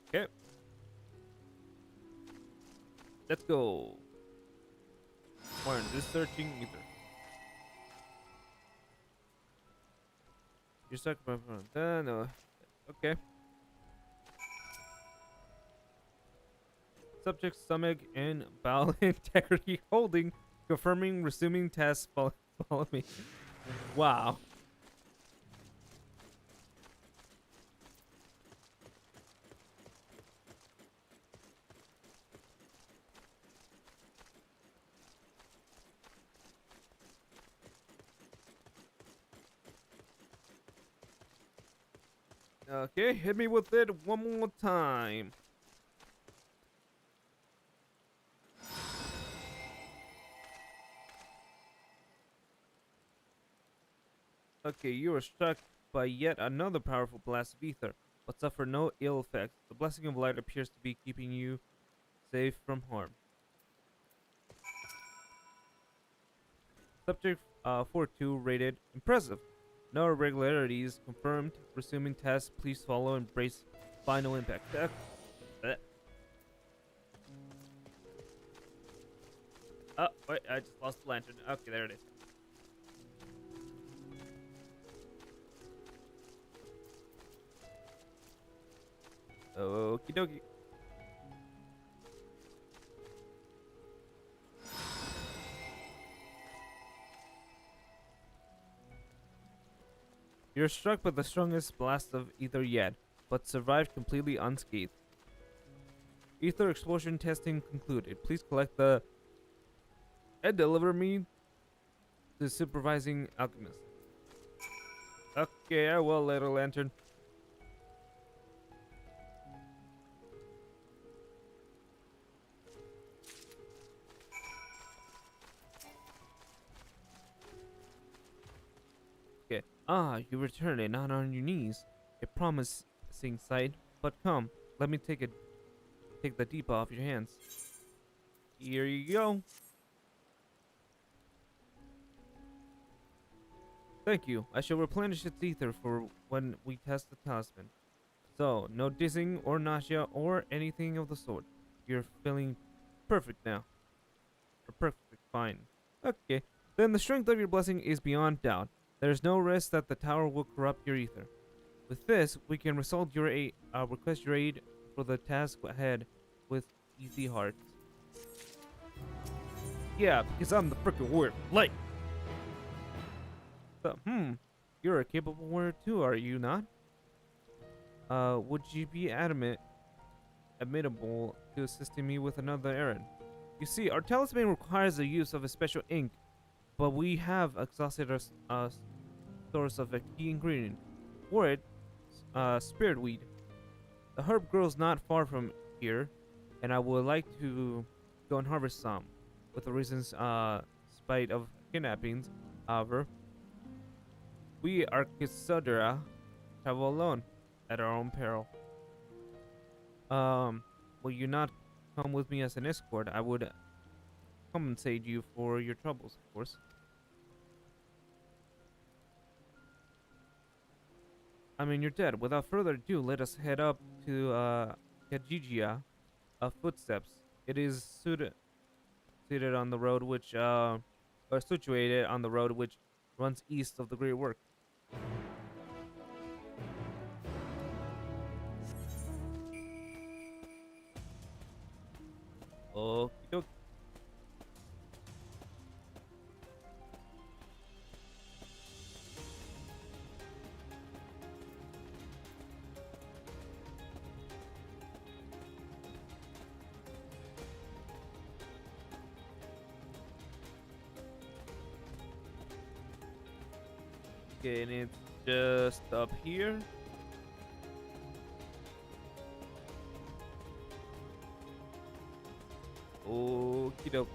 Okay. Let's go. Warren, this searching ether. You're stuck by no. Okay. Subject stomach and bowel integrity holding. Confirming resuming test. Follow me. Wow. Okay, hit me with it one more time. Okay, you are struck by yet another powerful blast of ether, but suffer no ill effects. The blessing of light appears to be keeping you safe from harm. Subject 4-2 rated impressive. No irregularities confirmed. Resuming test. Please follow and brace final impact. Oh, wait, I just lost the lantern. Okay, there it is. Okie dokie. You're struck by the strongest blast of ether yet, but survived completely unscathed. Ether explosion testing concluded. Please collect the and deliver me to supervising alchemist. Okay, I will, little lantern. Okay. Ah, you return and not on your knees. A promising sight, but come, let me take the deep off your hands. Here you go. Thank you. I shall replenish its ether for when we test the talisman. So, no dizzying or nausea or anything of the sort. You're feeling perfect now. Or perfectly fine. Okay. Then the strength of your blessing is beyond doubt. There's no risk that the tower will corrupt your ether. With this, we can request your aid for the task ahead with easy hearts. Yeah, because I'm the frickin' warrior of light. So, you're a capable warrior too, are you not? Would you be admittable to assisting me with another errand? You see, our talisman requires the use of a special ink, but we have exhausted our source of a key ingredient. For it, spirit weed. The herb grows not far from here, and I would like to go and harvest some, with the reasons, spite of kidnappings. However, we Archisodra travel alone at our own peril. Will you not come with me as an escort? I would compensate you for your troubles, of course. I mean, you're dead. Without further ado, let us head up to Kajigia Footsteps. It is situated on the road which or situated on the road which runs east of the Great Work. Okie dokie. Okay, and it's just up here. Okie doke.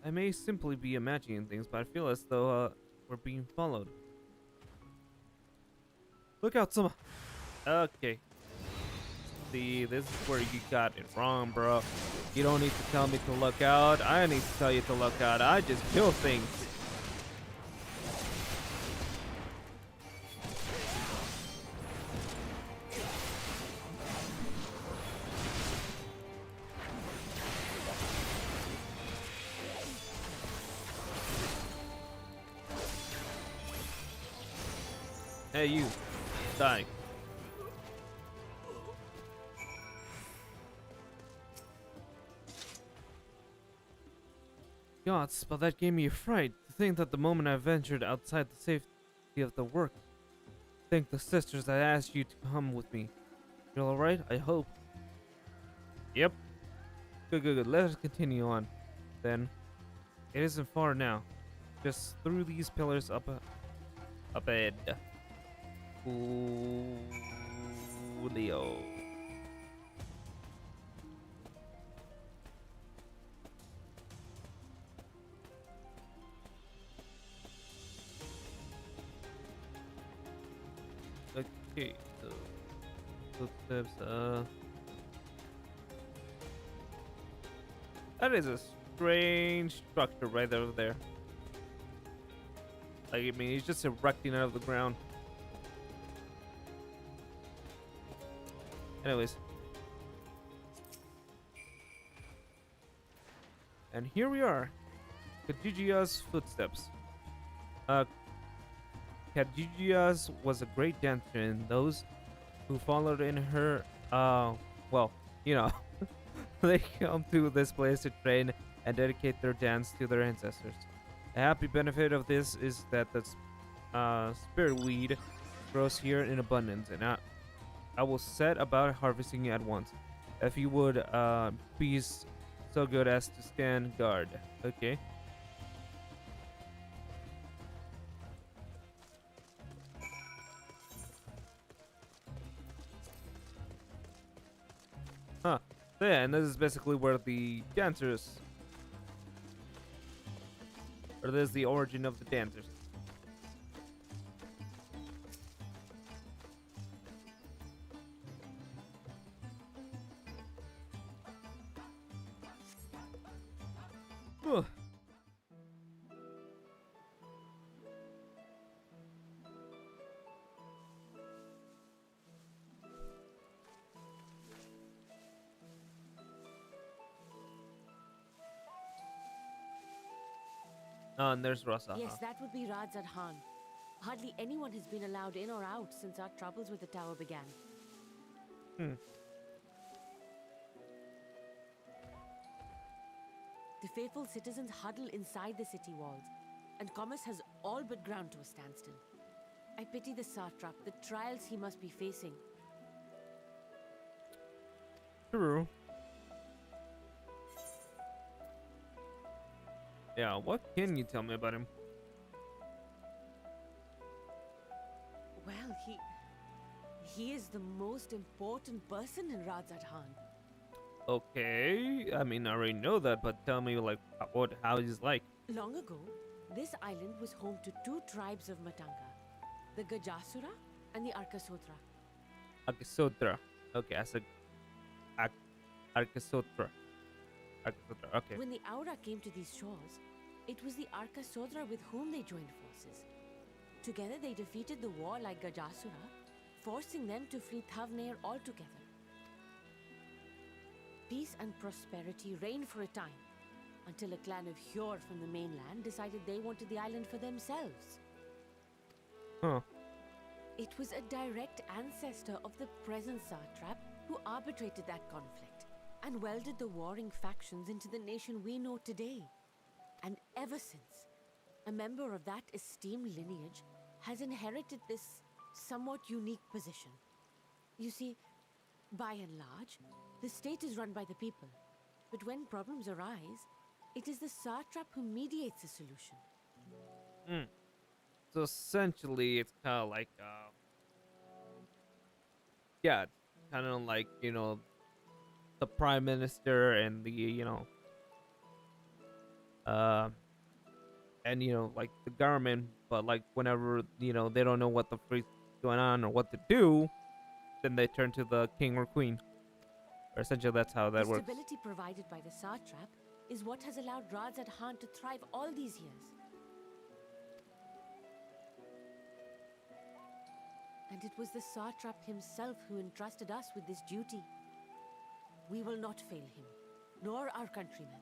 I may simply be imagining things, but I feel as though we're being followed. Look out, some. Okay. See, this is where you got it wrong, bro. You don't need to tell me to look out. I need to tell you to look out. I just kill things. Hey, you. Die. Gods, but that gave me a fright. To think that the moment I ventured outside the safety of the work, thank the sisters that asked you to come with me. You're alright? I hope. Yep. Good. Let us continue on. Then, it isn't far now. Just through these pillars up ahead. Ooh, Leo. Okay, so footsteps. That is a strange structure right over there. Like, I mean, he's just erecting out of the ground. Anyways. And here we are. Kajigia's footsteps. Kajigia's was a great dancer, and those who followed in her, well, you know, they come to this place to train and dedicate their dance to their ancestors. A happy benefit of this is that the spirit weed grows here in abundance, and I will set about harvesting it at once. If you would be so good as to stand guard. Okay. Huh. So yeah, and this is basically where the dancers, or this is the origin of the dancers. Ugh. Oh, and there's Rasa. Yes, that would be Radzad Khan. Hardly anyone has been allowed in or out since our troubles with the tower began. Hmm. The faithful citizens huddle inside the city walls, and commerce has all but ground to a standstill. I pity the satrap, the trials he must be facing. True. Yeah, what can you tell me about him? Well, He is the most important person in Radzat-Han. Okay, I mean, I already know that, but tell me, like, how he's like. Long ago, this island was home to two tribes of Matanga, the Gajasura and the Arkasotra. Arkasotra. Okay, I said Arkasotra. Arkasotra, okay. When the Aura came to these shores, it was the Arkasotra with whom they joined forces. Together they defeated the warlike Gajasura, forcing them to flee Thavnier altogether. Peace and prosperity reigned for a time, until a clan of Hjor from the mainland decided they wanted the island for themselves. Huh. It was a direct ancestor of the present satrap who arbitrated that conflict and welded the warring factions into the nation we know today. And ever since, a member of that esteemed lineage has inherited this somewhat unique position. You see, by and large, the state is run by the people. But when problems arise, it is the satrap who mediates a solution. So essentially, it's kind of like, yeah, kind of like, you know, the prime minister and the, and, like the government, but like whenever, they don't know what the freak's going on or what to do, then they turn to the king or queen. Or essentially, that's how that The works. stability provided by the satrap is what has allowed Radzat-Han to thrive all these years. And it was the satrap himself who entrusted us with this duty. We will not fail him, nor our countrymen.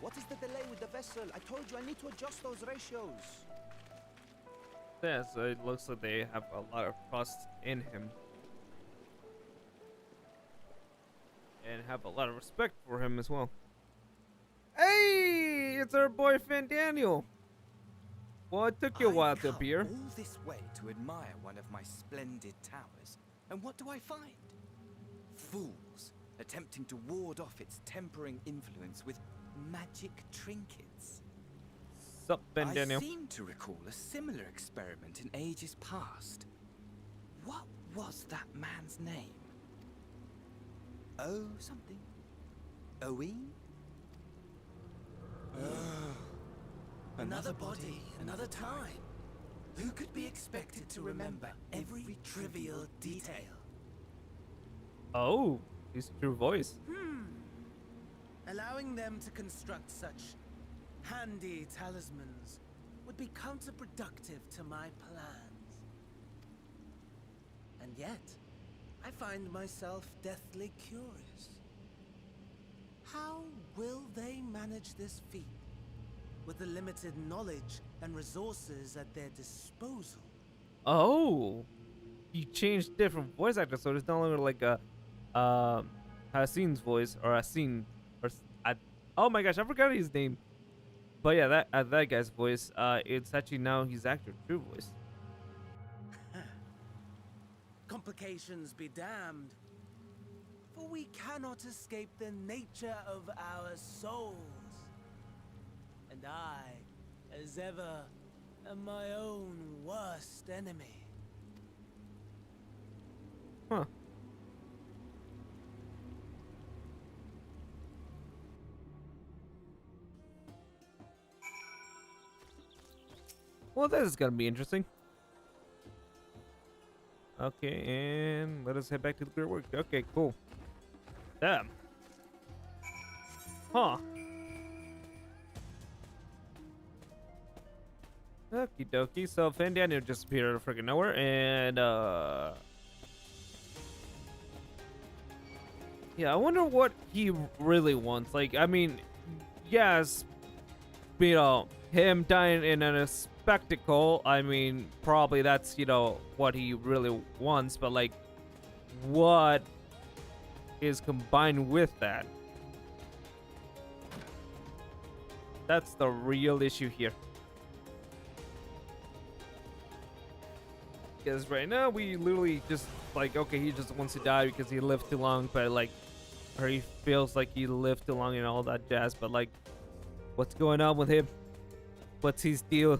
What is the delay with the vessel? I told you I need to adjust those ratios. Yeah, so it looks like they have a lot of trust in him. And have a lot of respect for him as well. Hey, it's our boy Daniel. Well, it took you a while to appear. All this way to admire one of my splendid towers, and what do I find? Fools attempting to ward off its tempering influence with magic trinkets. Sup, Daniel? I seem to recall a similar experiment in ages past. What was that man's name? Oh, something. Owen? Another body, another time. Who could be expected to remember every trivial detail? Oh, his true voice. Allowing them to construct such handy talismans would be counterproductive to my plans. And yet, I find myself deathly curious. How will they manage this feat with the limited knowledge and resources at their disposal? Oh, you changed different voice actors, so it's no longer like a Hassan's voice or Hassan or oh my gosh, I forgot his name. But yeah, that guy's voice. It's actually now his actor true voice. Complications be damned, for we cannot escape the nature of our souls. And I, as ever, am my own worst enemy. Huh. Well, this is gonna be interesting. Okay, and let us head back to the great work. Okay, cool. Damn. Huh. Okie dokie. So Daniel just appeared out of freaking nowhere, and yeah, I wonder what he really wants. Like, I mean, yes, him dying in a spectacle, I mean, probably that's, what he really wants, but like, what is combined with that? That's the real issue here. Because right now we literally just like, okay, he just wants to die because he lived too long, but like, or he feels like he lived too long and all that jazz. But like, what's going on with him? What's his deal?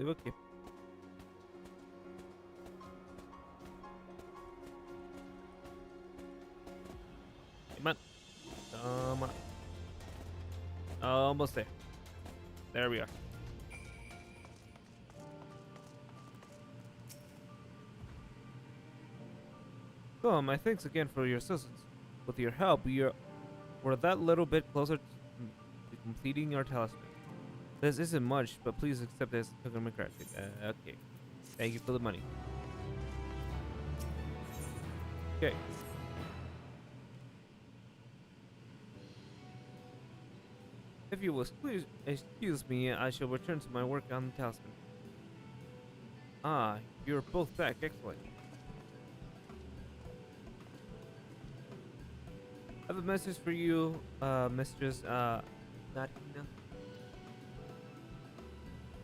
Okay. Come on. Come on. Almost there. There we are. So, my thanks again for your assistance. With your help, we're that little bit closer to completing our talisman. This isn't much, but please accept this token of gratitude. Okay. Thank you for the money. Okay. If you will please excuse me, I shall return to my work on the talisman. Ah, you're both back. Excellent. I have a message for you, Mistress, Nadina.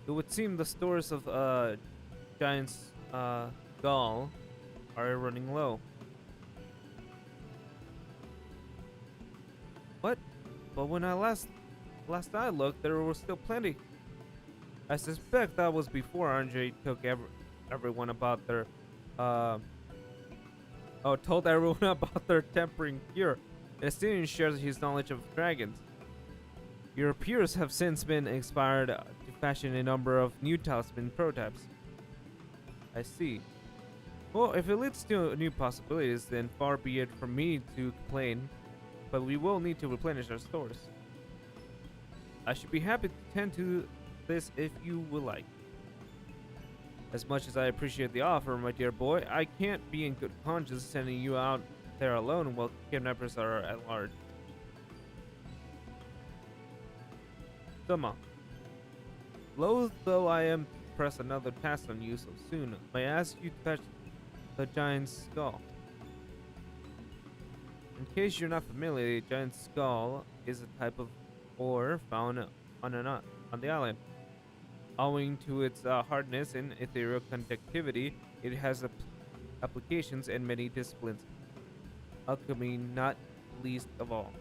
It would seem the stores of, Giant's, Gall are running low. What? But when last I looked, there was still plenty. I suspect that was before Andre took everyone about their, told everyone about their tempering cure. Estinian shares his knowledge of dragons. Your peers have since been inspired to fashion a number of new talisman prototypes. I see. Well, if it leads to new possibilities, then far be it from me to complain, but we will need to replenish our stores. I should be happy to tend to this if you would like. As much as I appreciate the offer, my dear boy, I can't be in good conscience sending you out there alone while kidnappers are at large. Soma, loath though I am to press another task on you so soon, may I ask you to fetch the giant's skull? In case you're not familiar, the giant's skull is a type of ore found on the island. Owing to its hardness and ethereal conductivity, it has applications in many disciplines, alchemy not least of all.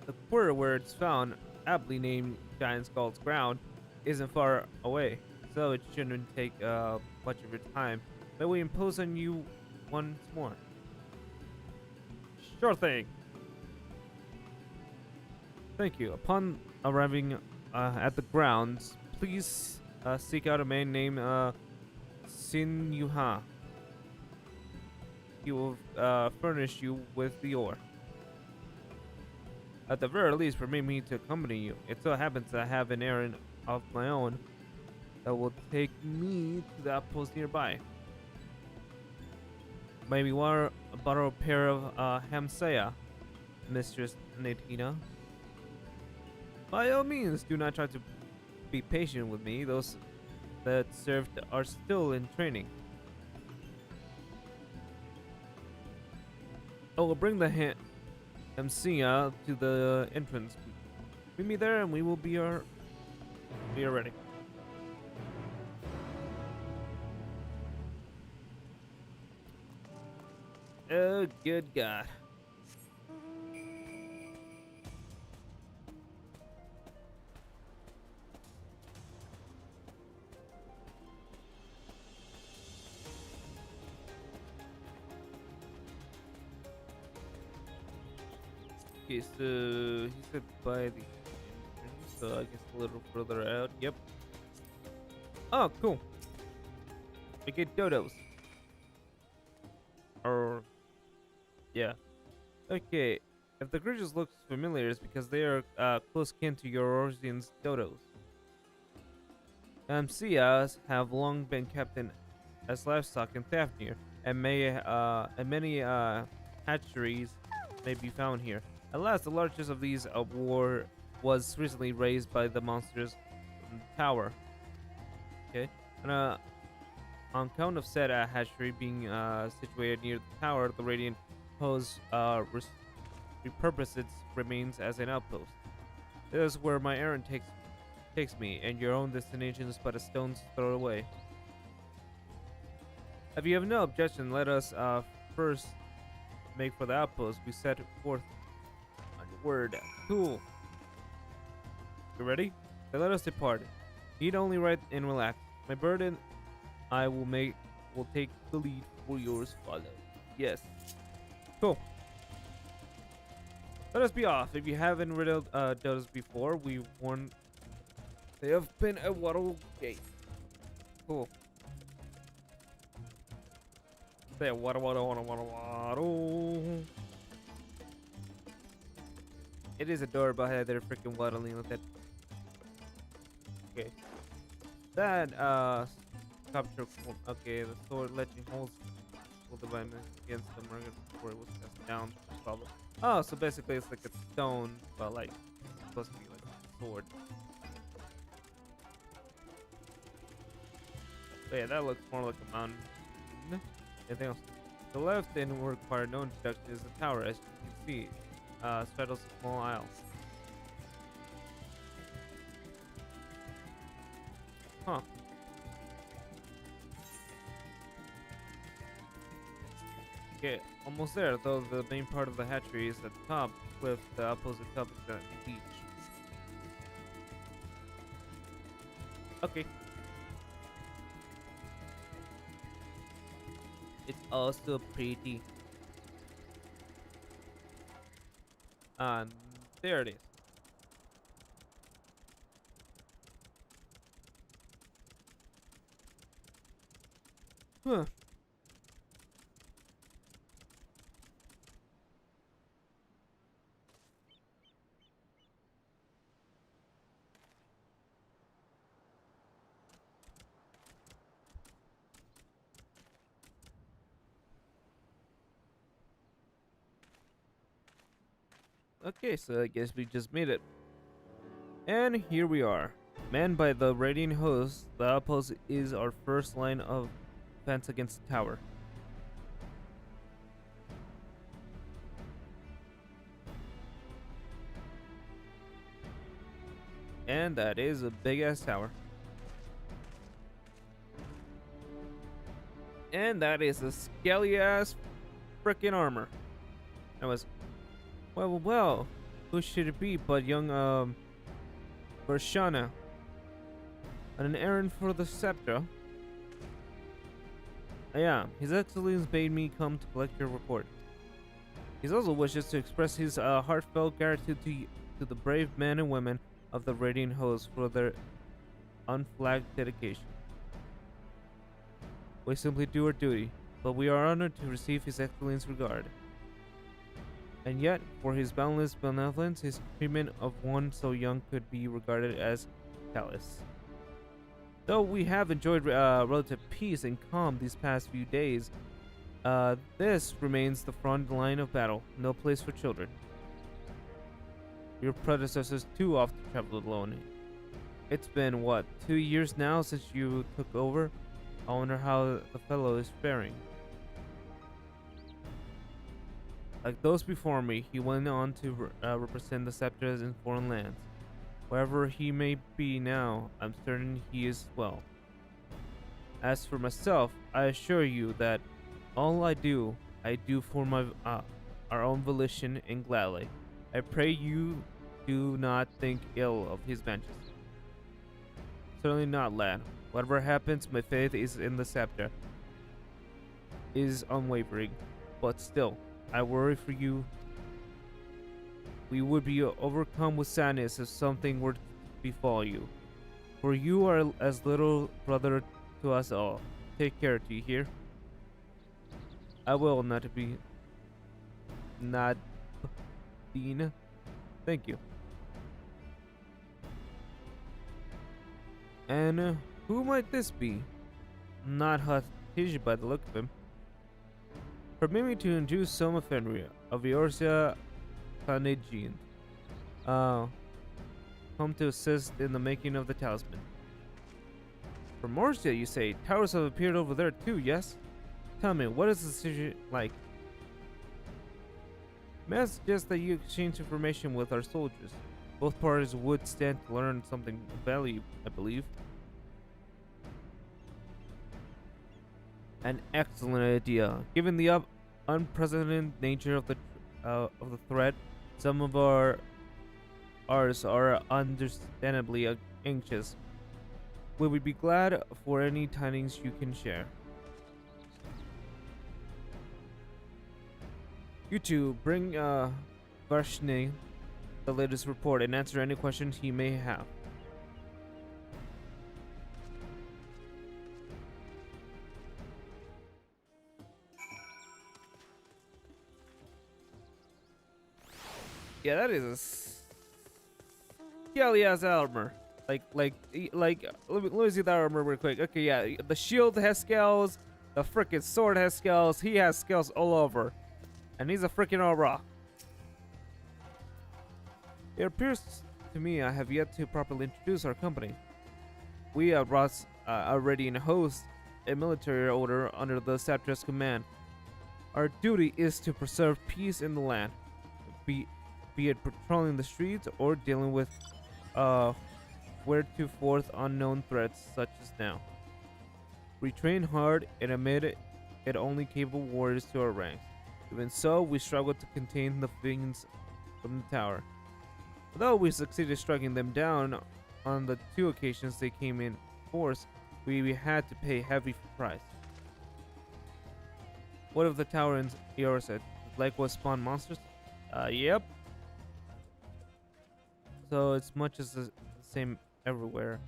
The quarter where it's found, aptly named Giant Skull's ground, isn't far away, so it shouldn't take much of your time. May we impose on you once more? Sure thing. Thank you. Upon arriving at the grounds, please seek out a man named Sin Yuha. He will furnish you with the ore. At the very least, permit me to accompany you. It so happens that I have an errand of my own that will take me to the outpost nearby. Maybe borrow a pair of hamsaya, Mistress Nadina. By all means, do not try to be patient with me. Those that served are still in training. I will bring the hamsaya to the entrance. Meet me there, and we will be ready. Oh, good God. Okay, so he said by the entrance, so I guess a little further out. Yep. Oh, cool. We get dodos. Or, yeah. Okay, if the creatures look familiar, it's because they are close kin to your Orsian's dodos. Sias have long been kept as livestock in Thavnier, and many hatcheries may be found here. Alas, the largest of these was recently raised by the monsters from the tower. Okay, and On count of said hatchery being situated near the tower, the Radiant Hose repurposed its remains as an outpost. This is where my errand takes me, and your own destination is but a stone's throw away. If you have no objection, let us first make for the outpost. We set forth on your word. Cool. You ready? Then let us depart. Need only ride and relax. My burden will take the lead, for yours follow. Yes. Cool. Let us be off. If you haven't riddled those before, we warn they have been a waddle gate. Cool. Say waddle. It is adorable how they're freaking waddling with it. Okay. That capture. Okay, the sword legend holds the diamond against the market before it was cast down. Problem. Oh, so basically it's like a stone, but like it's supposed to be like a sword. But yeah, that looks more like a mountain. Anything else? The left end will require no introduction is the tower, as you can see. Straddles a small aisle. Huh. Okay, almost there, though the main part of the hatchery is at the top, with the opposite top is the beach. Okay. It's also pretty. There it is. Huh. Okay, so I guess we just made it. And here we are. Manned by the Radiant Host, the outpost is our first line of defense against the tower. And that is a big ass tower. And that is a scaly ass frickin' armor. That was well, who should it be but young Bershana on an errand for the scepter? Yeah, His Excellency bade me come to collect your report. He also wishes to express his heartfelt gratitude to the brave men and women of the Radiant Host for their unflagged dedication. We simply do our duty, but we are honored to receive His Excellency's regard. And yet, for his boundless benevolence, his treatment of one so young could be regarded as callous. Though we have enjoyed relative peace and calm these past few days, this remains the front line of battle, no place for children. Your predecessors too often traveled alone. It's been, what, 2 years now since you took over? I wonder how the fellow is faring. Like those before me, he went on to represent the scepters in foreign lands. Wherever he may be now, I'm certain he is well. As for myself, I assure you that all I do for my our own volition and gladly. I pray you do not think ill of His Majesty. Certainly not, lad. Whatever happens, my faith is in the scepter. Is unwavering, but still, I worry for you. We would be overcome with sadness if something were to befall you. For you are as little brother to us all. Take care, do you hear? I will not be. Not. Dean. Thank you. And who might this be? Not Hatij by the look of him. Permit me to introduce Soma Fenrir of Eorsia Planegian. Come to assist in the making of the talisman. From Morsia, you say? Towers have appeared over there too, yes? Tell me, what is the situation like? May I suggest that you exchange information with our soldiers? Both parties would stand to learn something of value, I believe. An excellent idea. Given the unprecedented nature of the threat, some of ours are understandably anxious. We would be glad for any tidings you can share. You two, bring Varshne the latest report and answer any questions he may have. Yeah, that is a scally ass armor. Let me see that armor real quick. Okay, yeah, the shield has scales, the frickin' sword has scales, he has scales all over. And he's a freaking aura. It appears to me I have yet to properly introduce our company. We at Ross are ready and host a military order under the Satra's command. Our duty is to preserve peace in the land, be it patrolling the streets or dealing with wheretofore unknown threats such as now. We train hard and admit it only capable warriors to our ranks. Even so, we struggled to contain the fiends from the tower. Although we succeeded striking them down on the 2 occasions they came in force, we had to pay heavy price. What of the tower in Eora said? Likewise spawn monsters? Yep. So it's much as the same everywhere.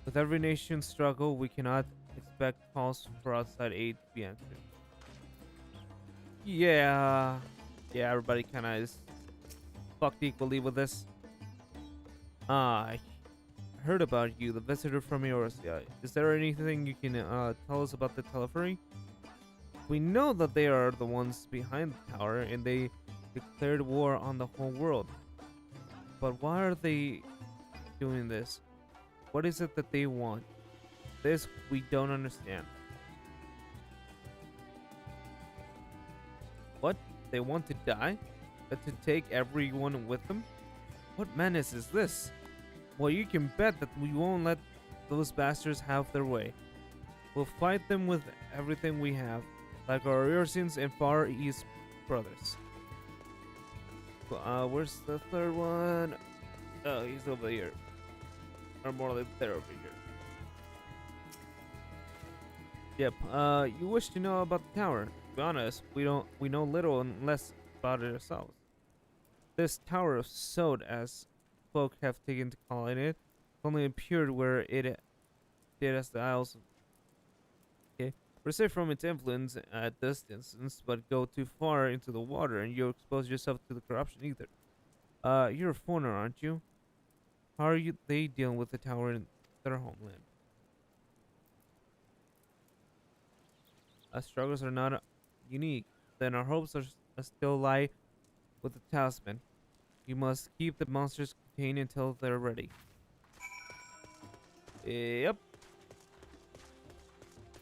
With every nation's struggle, we cannot expect calls for outside aid to be answered. Yeah, everybody kind of is fucked equally with this. I heard about you, the visitor from Eorzea. Is there anything you can tell us about the Telephony? We know that they are the ones behind the tower, and they declared war on the whole world. But why are they doing this? What is it that they want? This we don't understand. What? They want to die? To take everyone with them? What menace is this? Well, you can bet that we won't let those bastards have their way. We'll fight them with everything we have, like our Eorzeans and Far East brothers. Where's the third one? Oh, he's over here. Or more like they're over here. Yep, you wish to know about the tower. To be honest, we know little unless about it ourselves. This tower of Sod, as folk have taken to calling it, only appeared where it did as the Isles. Okay, we're safe from its influence at this distance, but go too far into the water and you expose yourself to the corruption either. You're a foreigner, aren't you? How are they dealing with the tower in their homeland? Our struggles are not unique. Then our hopes are still lie with the talisman. You must keep the monsters contained until they're ready. Yep.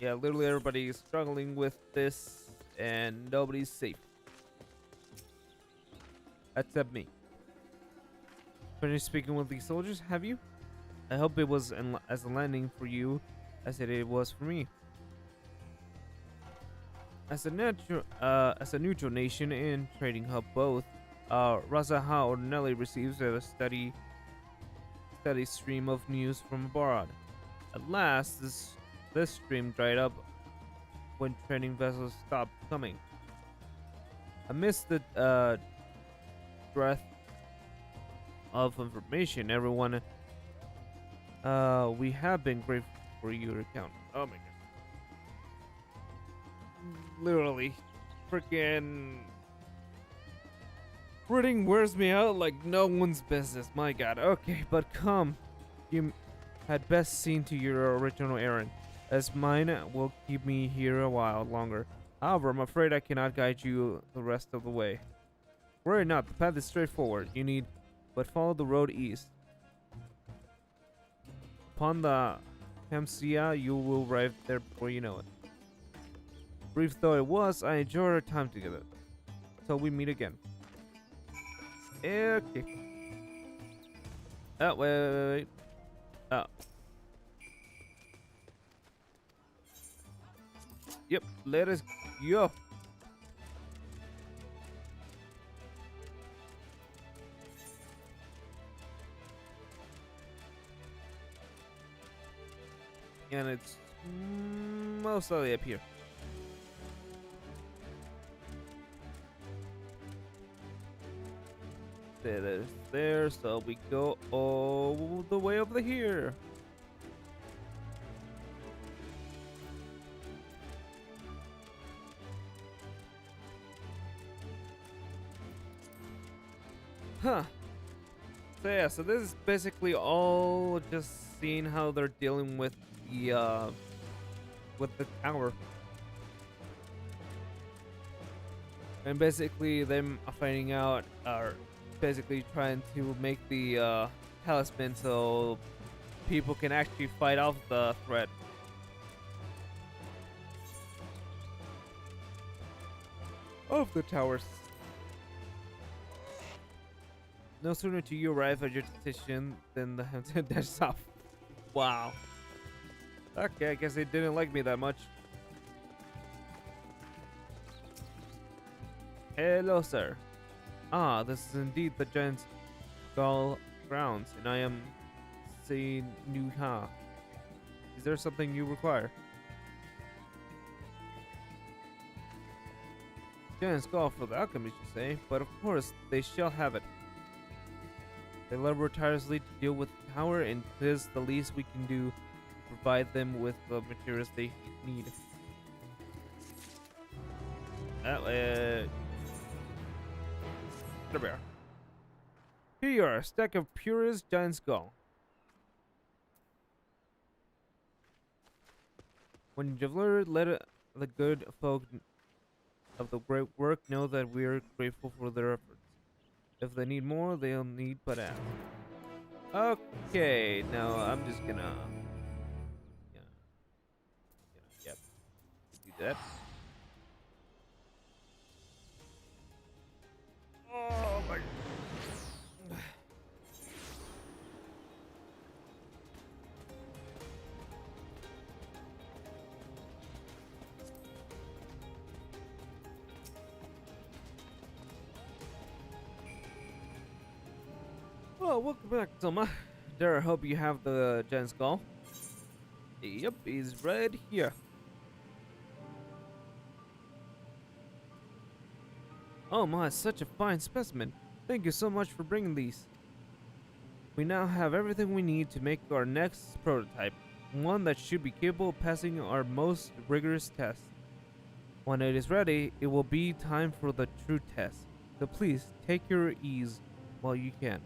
Yeah, literally everybody is struggling with this, and nobody's safe. Except me. Finished speaking with these soldiers, have you? I hope it was as a landing for you as it was for me. As a neutral nation and trading hub both, Razaha ordinarily receives a steady stream of news from abroad. At last, this stream dried up when trading vessels stopped coming. Amidst the breadth of information, everyone, we have been grateful for your account. Oh my god. Literally, freaking reading wears me out like no one's business. My god. Okay, but come. You had best seen to your original errand, as mine will keep me here a while longer. However, I'm afraid I cannot guide you the rest of the way. Worry not, the path is straightforward. You need but follow the road east. Upon the Camsia, you will arrive there before you know it. Brief though it was, I enjoyed our time together. Till we meet again. Okay. Oh, wait. Oh. Yep, let us go. And it's mostly up here. That is there, so we go all the way over here. Huh. So yeah, so this is basically all just seeing how they're dealing with the tower. And basically them finding out, or basically trying to make the talisman so people can actually fight off the threat. Of the towers. No sooner do you arrive at your destination than the Hampton dashes off. Wow. Okay, I guess they didn't like me that much. Hello, sir. Ah, this is indeed the Giant's Skull grounds, and I am Say Nuha. Is there something you require? Giant's Skull for the alchemist, you say? But of course, they shall have it. They labor tirelessly to deal with the tower, and it is the least we can do to provide them with the materials they need. There we are. Here you are, a stack of purest giant skull. When you've learned, let the good folk of the great work know that we are grateful for their efforts. If they need more, they'll need but ask. Okay, now I'm just gonna yep, do that. Oh my. Oh, welcome back, Selma. There, I hope you have the giant skull. Yep, he's right here. Oh my, such a fine specimen. Thank you so much for bringing these. We now have everything we need to make our next prototype, one that should be capable of passing our most rigorous test. When it is ready, it will be time for the true test. So please, take your ease while you can.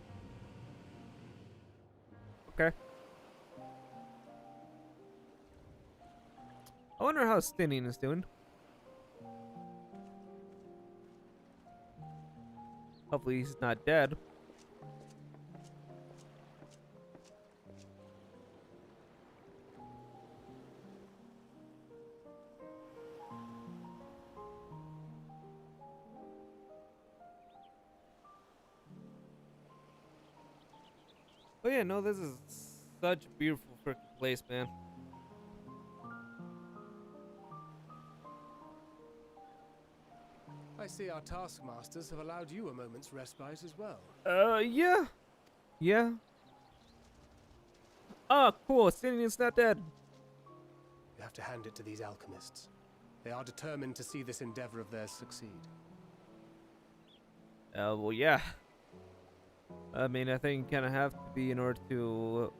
Okay. I wonder how Stinian is doing. Hopefully he's not dead. Oh yeah, no, this is such a beautiful freaking place, man. I see our taskmasters have allowed you a moment's respite as well. Yeah. Yeah. Oh, cool. Stinian's not dead. You have to hand it to these alchemists. They are determined to see this endeavor of theirs succeed. Well, yeah. I mean, I think you kind of have to be in order to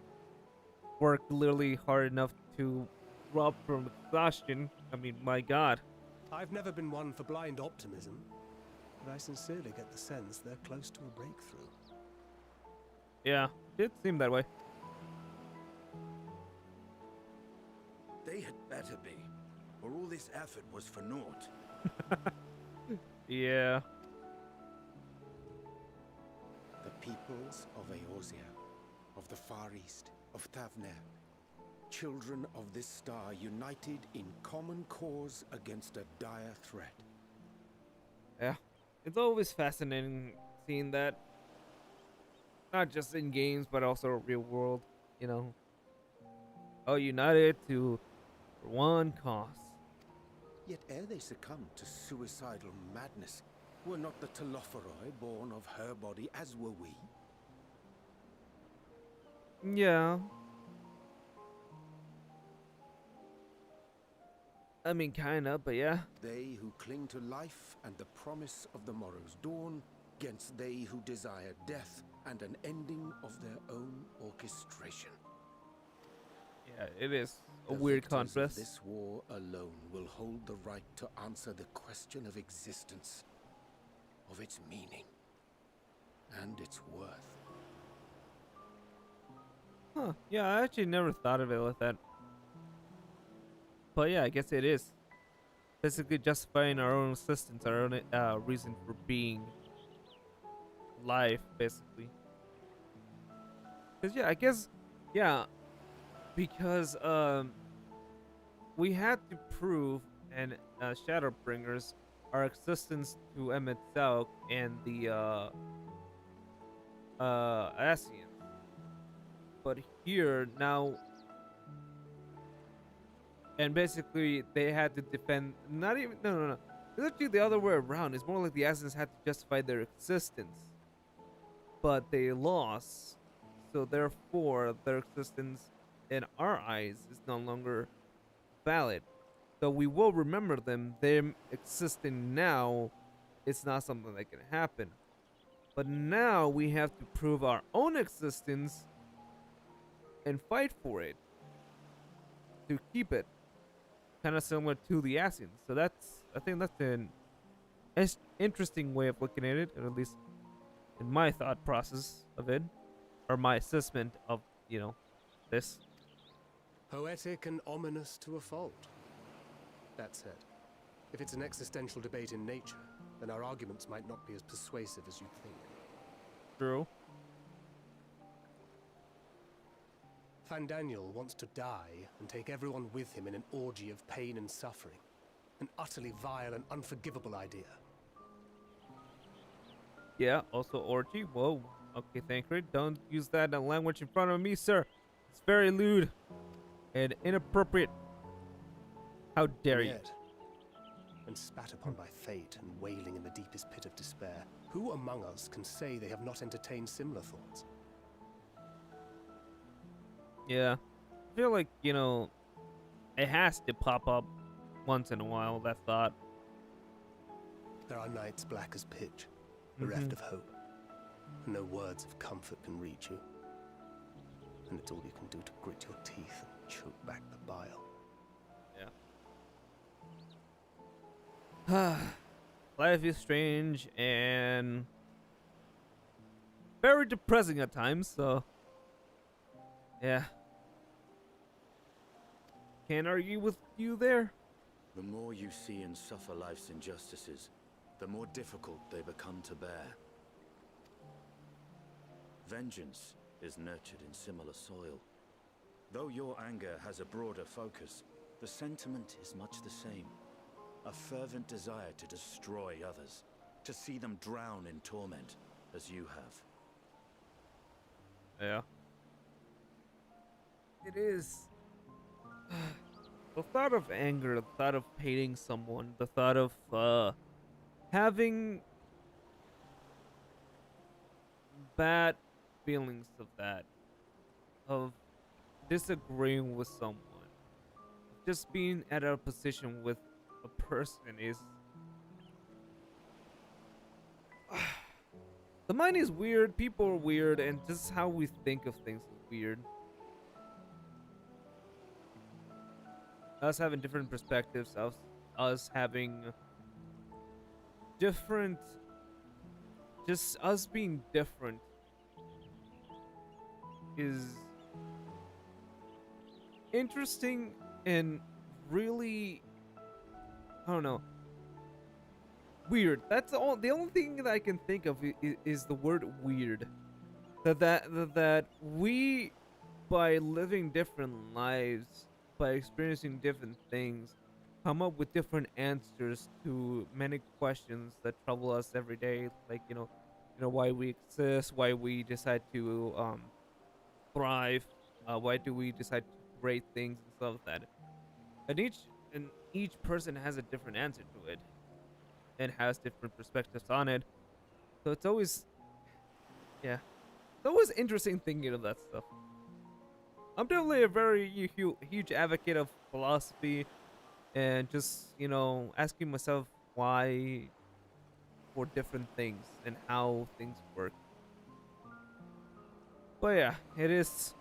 work literally hard enough to rob from exhaustion. I mean, my god. I've never been one for blind optimism, but I sincerely get the sense they're close to a breakthrough. Yeah, it seemed that way. They had better be, or all this effort was for naught. Yeah. The peoples of Eorzea, of the Far East, of Thavnier. children of this star united in common cause against a dire threat. Yeah, it's always fascinating seeing that, not just in games but also real world. You know, all united to for one cause. Yet ere they succumbed to suicidal madness, were not the Telophoroi born of her body as were we? Yeah. I mean, kinda, but yeah. They who cling to life and the promise of the morrow's dawn, against they who desire death and an ending of their own orchestration. Yeah, it is a The weird victors of contrast. this war alone will hold the right to answer the question of existence, of its meaning, and its worth. Huh. Yeah, I actually never thought of it like that. But yeah, I guess it is. Basically justifying our own existence, our own reason for being. Life, basically. Because yeah, I guess, yeah, because we had to prove and Shadowbringers our existence to Emet-Selch and the Asians. But here now, and basically they had to defend. Not even no. It's actually the other way around. It's more like the Asians had to justify their existence, but they lost. So therefore, their existence in our eyes is no longer valid. So we will remember them. Them existing now, it's not something that can happen. But now we have to prove our own existence and fight for it to keep it. Kind of similar to the Asians. So I think that's an interesting way of looking at it, or at least in my thought process of it, or my assessment of, this. Poetic and ominous to a fault. That said, if it's an existential debate in nature, then our arguments might not be as persuasive as you think. True. Fandaniel wants to die and take everyone with him in an orgy of pain and suffering. An utterly vile and unforgivable idea. Yeah, also orgy. Whoa. Okay, Thancred. Don't use that language in front of me, sir. It's very lewd and inappropriate. How dare you? Yet, and spat upon by fate and wailing in the deepest pit of despair, who among us can say they have not entertained similar thoughts? Yeah. I feel like, it has to pop up once in a while, that thought. There are nights black as pitch, bereft of hope, and no words of comfort can reach you. And it's all you can do to grit your teeth and choke back the bile. Yeah. Life is strange and very depressing at times, so yeah. Can't argue with you there. The more you see and suffer life's injustices, the more difficult they become to bear. Vengeance is nurtured in similar soil. Though your anger has a broader focus, the sentiment is much the same. A fervent desire to destroy others, to see them drown in torment, as you have. Yeah. It is. The thought of anger, the thought of hating someone, the thought of having bad feelings of that, of disagreeing with someone, just being at a position with a person is. The mind is weird, people are weird, and just how we think of things is weird. Us having different perspectives, us having different, just us being different is interesting and really, I don't know, weird. That's all. The only thing that I can think of is the word weird. That we by living different lives, by experiencing different things, come up with different answers to many questions that trouble us every day. Like, why we exist, why we decide to thrive, why do we decide to create things and stuff like that. And each person has a different answer to it and has different perspectives on it. So it's always, yeah, it's always interesting thinking of that stuff. I'm definitely a very huge advocate of philosophy and just, asking myself why for different things and how things work. But yeah, it is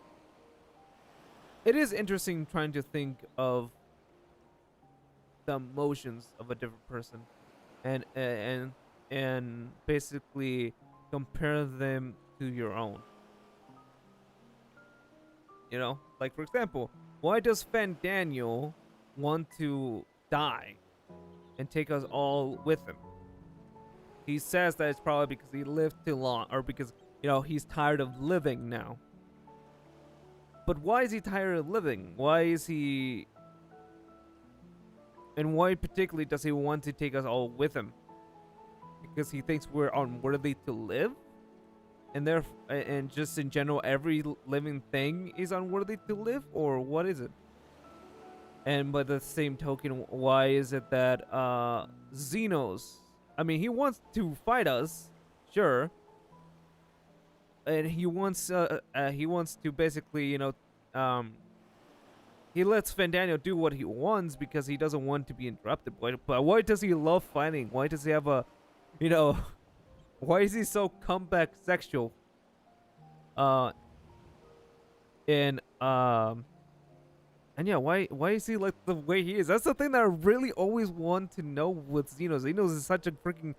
interesting trying to think of the emotions of a different person and basically compare them to your own. Like, for example, why does Daniel want to die and take us all with him? He says that it's probably because he lived too long, or because, he's tired of living now. But why is he tired of living? Why is he... And why particularly does he want to take us all with him? Because he thinks we're unworthy to live? And just in general, every living thing is unworthy to live? Or what is it? And by the same token, why is it that Xenos... I mean, he wants to fight us, sure. And he wants to basically, he lets Daniel do what he wants because he doesn't want to be interrupted. But why does he love fighting? Why does he have a, why is he so comeback sexual? And yeah, why is he like the way he is? That's the thing that I really always want to know with Xenos. Xenos is such a freaking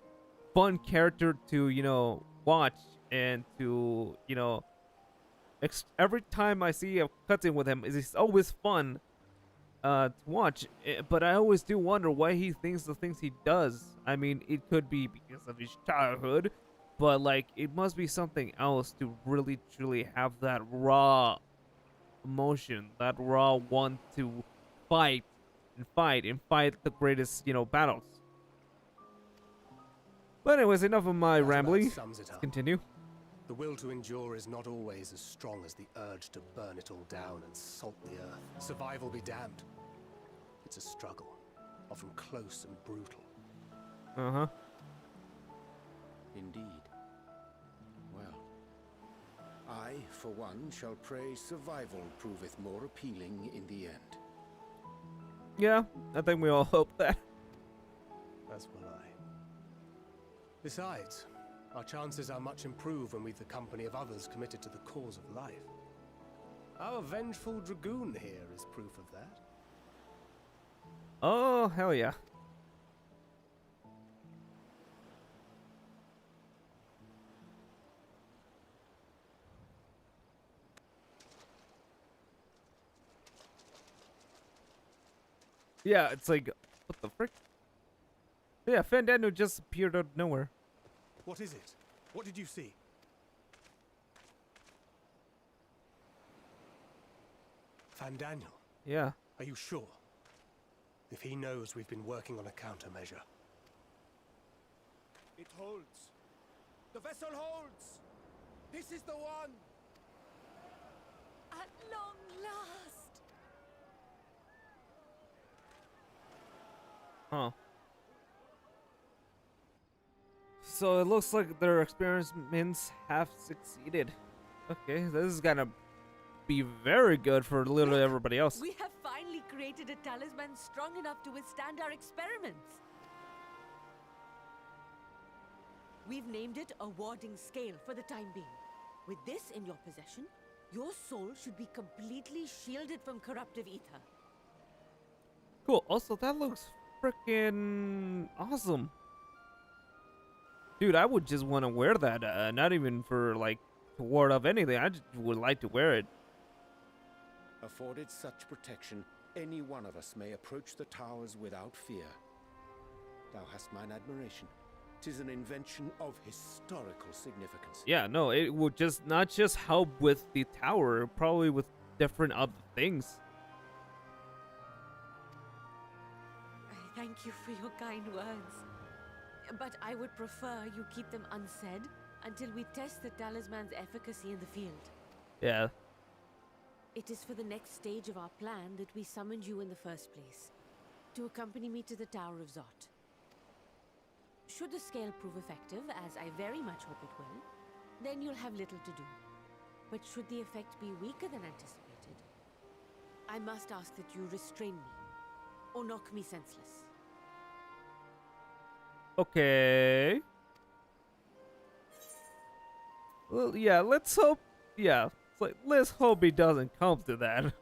fun character to, watch and to, every time I see a cutscene with him, it's always fun to watch. But I always do wonder why he thinks the things he does. I mean, it could be because of his childhood, but like, it must be something else to really truly have that raw emotion, that raw want to fight the greatest, battles. But anyways, enough of my rambling. Let's continue. The will to endure is not always as strong as the urge to burn it all down and salt the earth. Survival be damned. It's a struggle, often close and brutal. Uh-huh. Indeed. Well, I, for one, shall pray survival proveth more appealing in the end. Yeah, I think we all hope that. As will I. Besides, our chances are much improved when we've the company of others committed to the cause of life. Our vengeful dragoon here is proof of that. Oh, hell yeah. Yeah, it's like, what the frick? Yeah, Daniel just appeared out of nowhere. What is it? What did you see? Daniel. Yeah. Are you sure? If he knows we've been working on a countermeasure. It holds. The vessel holds. This is the one. At long last. Huh. So it looks like their experiments have succeeded. Okay, this is gonna be very good for literally everybody else. We have finally created a talisman strong enough to withstand our experiments. We've named it a warding scale for the time being. With this in your possession, your soul should be completely shielded from corruptive ether. Cool. Also, that looks freaking awesome. Dude, I would just want to wear that. Not even for, like, to ward off anything. I just would like to wear it. Afforded such protection, any one of us may approach the towers without fear. Thou hast mine admiration. 'Tis an invention of historical significance. Yeah, no, it would just not just help with the tower, probably with different other things. I thank you for your kind words. But I would prefer you keep them unsaid until we test the talisman's efficacy in the field. Yeah. It is for the next stage of our plan that we summoned you in the first place, to accompany me to the Tower of Zot. Should the scale prove effective, as I very much hope it will, then you'll have little to do. But should the effect be weaker than anticipated, I must ask that you restrain me, or knock me senseless. Okay. Well, yeah, let's hope. Yeah, it's like, let's hope he doesn't come to that.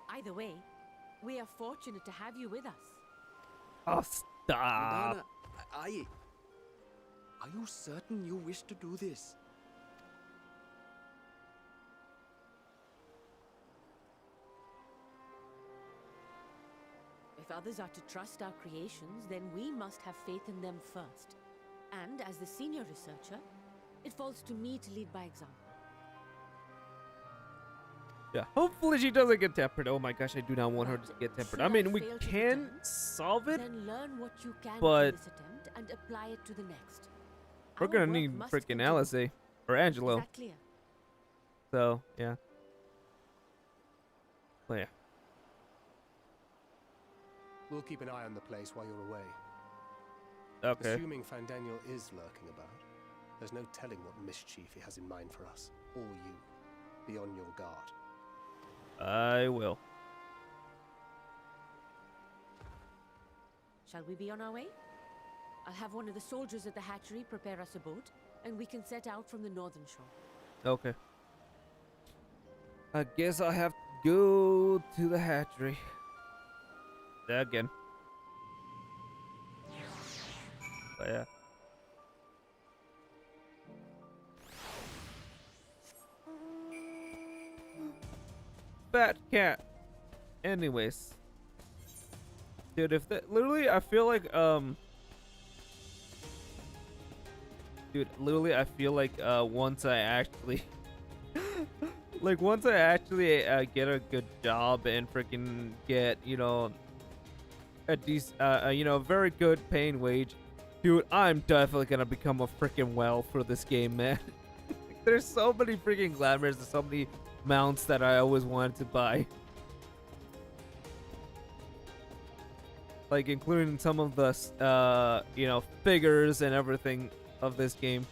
Either way, we are fortunate to have you with us. Oh, stop. Nidana, are you certain you wish to do this? If others are to trust our creations, then we must have faith in them first. And as the senior researcher, it falls to me to lead by example. Yeah, hopefully she doesn't get tempered. Oh my gosh, I do not want her to get tempered. Should I mean, I we fail to can return, solve it. Then learn what you can but from this attempt and apply it to the next. We're Our gonna work need must freaking continue. Alice or Angelo. Is that clear? So, yeah. Well, yeah. We'll keep an eye on the place while you're away. Okay. Assuming Fandaniel is lurking about, there's no telling what mischief he has in mind for us, or you. Be on your guard. I will. Shall we be on our way? I'll have one of the soldiers at the hatchery prepare us a boat, and we can set out from the northern shore. Okay. I guess I have to go to the hatchery. Again. But yeah. Fat cat. Anyways. Dude, if that literally I feel like dude, literally I feel like once I actually like once I actually get a good job and freaking get, you know, a decent you know, a very good paying wage, dude, I'm definitely gonna become a freaking whale for this game, man. There's so many freaking glamours and so many mounts that I always wanted to buy. Like including some of the you know, figures and everything of this game.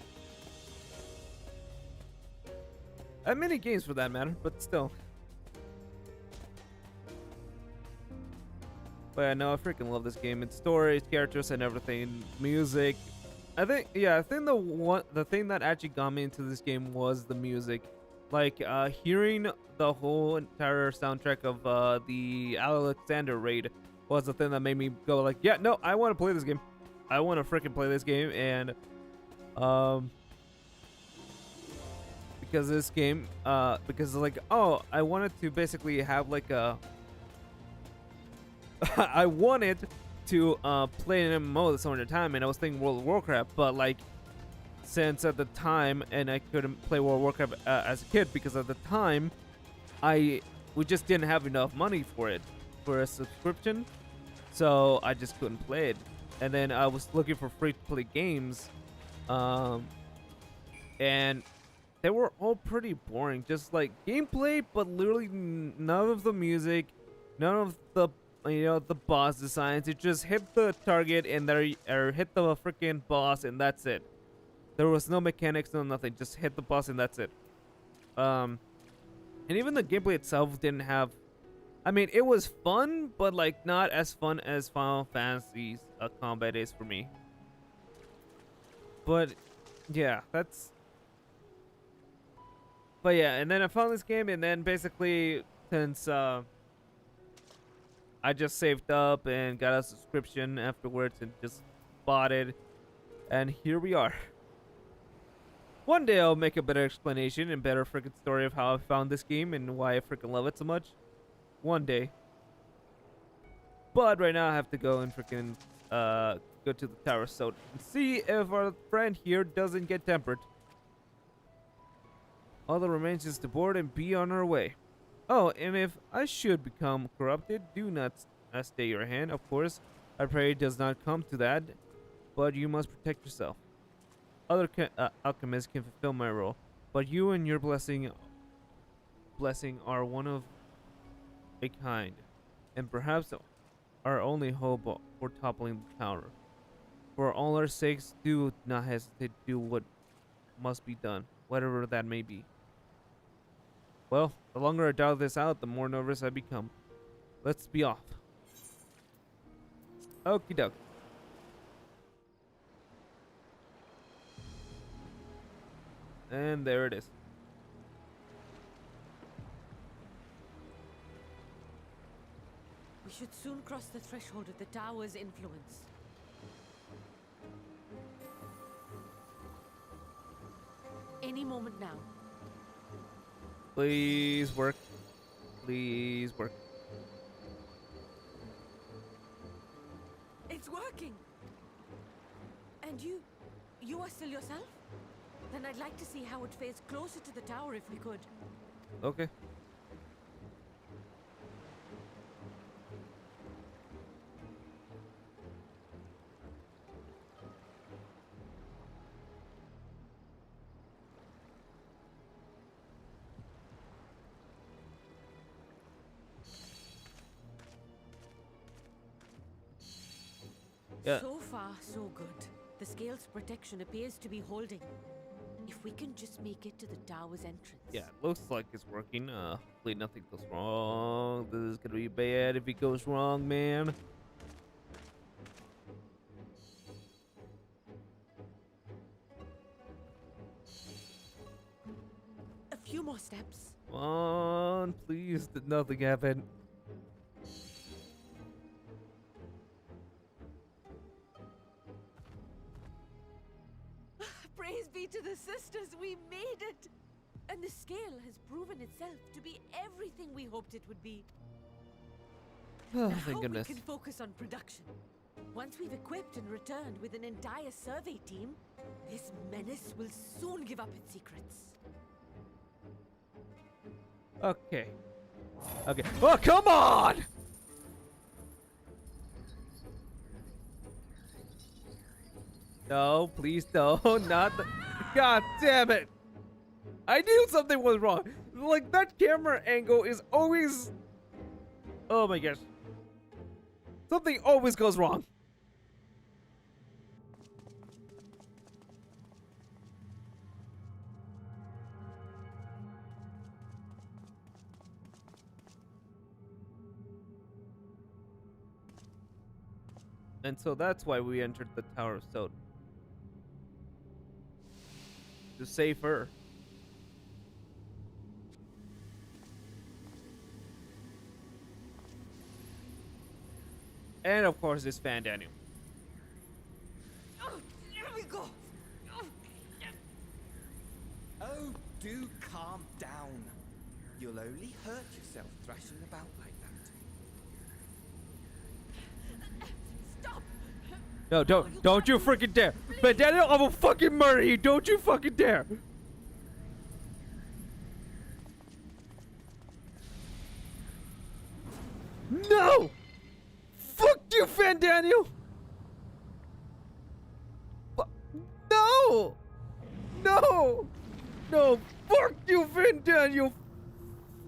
Many games for that matter, but still. But yeah, no, I freaking love this game. Its story, its characters, and everything. Music. I think the thing that actually got me into this game was the music. Like hearing the whole entire soundtrack of the Alexander raid was the thing that made me go like, yeah, no, I want to play this game. I want to freaking play this game, and because this game, because like, oh, I wanted to basically have like a, I wanted to play an MMO this sort of time, and I was thinking World of Warcraft, but like, since at the time, and I couldn't play World of Warcraft as a kid because at the time, we just didn't have enough money for it, for a subscription, so I just couldn't play it. And then I was looking for free-to-play games, and they were all pretty boring, just like gameplay, but literally none of the music, none of the, you know, the boss designs. It just hit the target and there, or hit the freaking boss, and that's it. There was no mechanics, no nothing. Just hit the boss and that's it. And even the gameplay itself didn't have. I mean, it was fun, but like not as fun as Final Fantasy's combat is for me. But yeah, that's. But yeah, and then I found this game, and then basically since I just saved up and got a subscription afterwards and just bought it, and here we are. One day I'll make a better explanation and better freaking story of how I found this game and why I freaking love it so much. One day. But right now I have to go and freaking go to the Tower of Zot and see if our friend here doesn't get tempered. All that remains is to board and be on our way. Oh, and if I should become corrupted, do not stay your hand. Of course, I pray it does not come to that, but you must protect yourself. Other alchemists can fulfill my role, but you and your blessing are one of a kind, and perhaps our only hope for toppling the tower. For all our sakes, do not hesitate to do what must be done, whatever that may be. Well, the longer I doubt this out, the more nervous I become. Let's be off. Okie doke. And there it is. We should soon cross the threshold of the tower's influence. Any moment now. Please work. Please work. It's working! And you are still yourself? Then I'd like to see how it fares closer to the tower if we could. Okay. Yeah. So far, so good. The scale's protection appears to be holding. If we can just make it to the tower's entrance. Yeah, it looks like it's working. Hopefully nothing goes wrong. This is gonna be bad if it goes wrong, man. A few more steps. Come on, please, did nothing happen. Praise be to the sisters, we made it! And the scale has proven itself to be everything we hoped it would be. Oh, Now thank goodness. we can focus on production. Once we've equipped and returned with an entire survey team, this menace will soon give up its secrets. Okay. Okay. Oh, come on! No, please don't. Not the... God damn it! I knew something was wrong. Like, that camera angle is always... Oh my gosh. Something always goes wrong. And so that's why we entered the Tower of Stone. To save her. And of course, this fan Daniel. Oh, here we go! Oh, do calm down. You'll only hurt yourself thrashing about like that. Stop! No, don't you freaking dare! Fan Daniel, I will fucking murder you! Don't you fucking dare! No! Fuck you, Fan Daniel! No! No! No! Fuck you, Fan Daniel!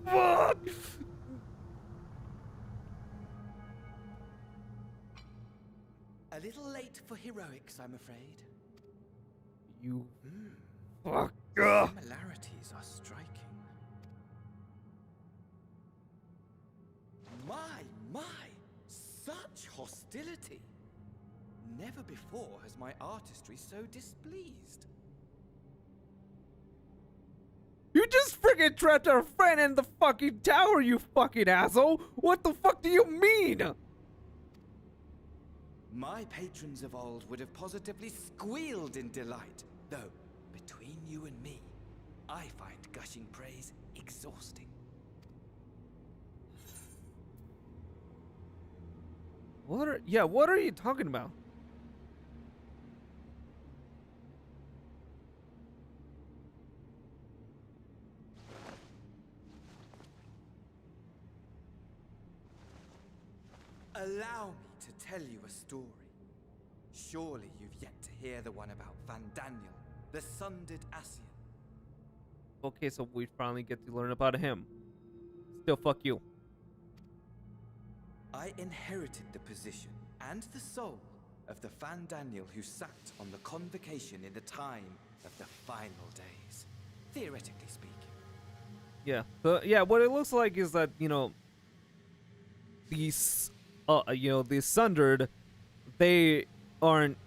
Fuck! A little late for heroics, I'm afraid. You fuck! Similarities are striking. My! Such hostility! Never before has my artistry so displeased. You just freaking trapped our friend in the fucking tower, you fucking asshole! What the fuck do you mean? My patrons of old would have positively squealed in delight, though between you and me, I find gushing praise exhausting. What are you talking about? Allow me to tell you a story. Surely you've yet to hear the one about Van Daniel, the sundered Ascian. Okay, so we finally get to learn about him. Still, fuck you. I inherited the position and the soul of the Van Daniel who sat on the convocation in the time of the final days, theoretically speaking. Yeah, yeah. What it looks like is that these, the sundered, they aren't,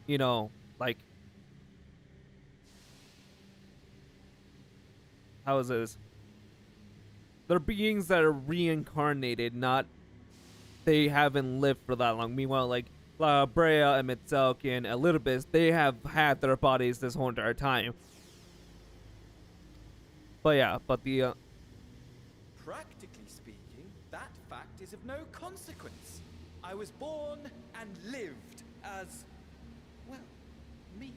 like, how is this? They're beings that are reincarnated, not they haven't lived for that long. Meanwhile, like Brea, Emetzelk, and Elidibus, they have had their bodies this whole entire time. But yeah, Practically speaking, that fact is of no consequence. I was born and lived as, well, me.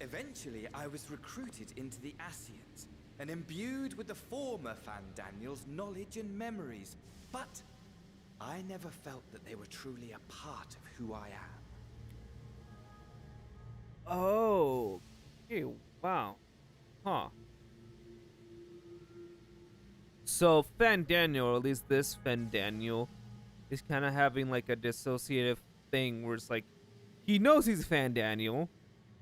Eventually, I was recruited into the Ascians and imbued with the former Van Daniel's knowledge and memories, but I never felt that they were truly a part of who I am. oh, okay, wow, huh? So Van Daniel, or at least this Van Daniel, is kind of having like a dissociative thing where it's like he knows he's Van Daniel,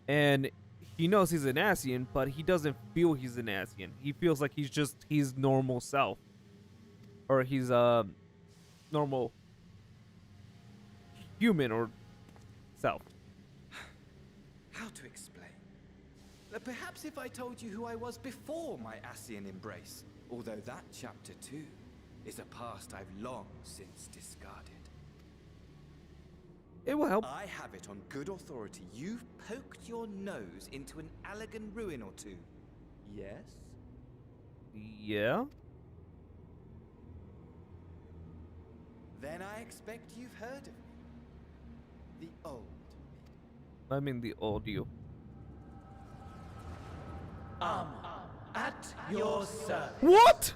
and he knows he's an Ascian, but he doesn't feel he's an Ascian. He feels like he's just his normal self, or he's a normal human or self. How to explain? Perhaps if I told you who I was before my Ascian embrace, although that chapter too is a past I've long since discarded. It will help. I have it on good authority you've poked your nose into an Allegan ruin or two. Yes? Yeah? Then I expect you've heard of me. The old me. I mean the old you. At your service. What?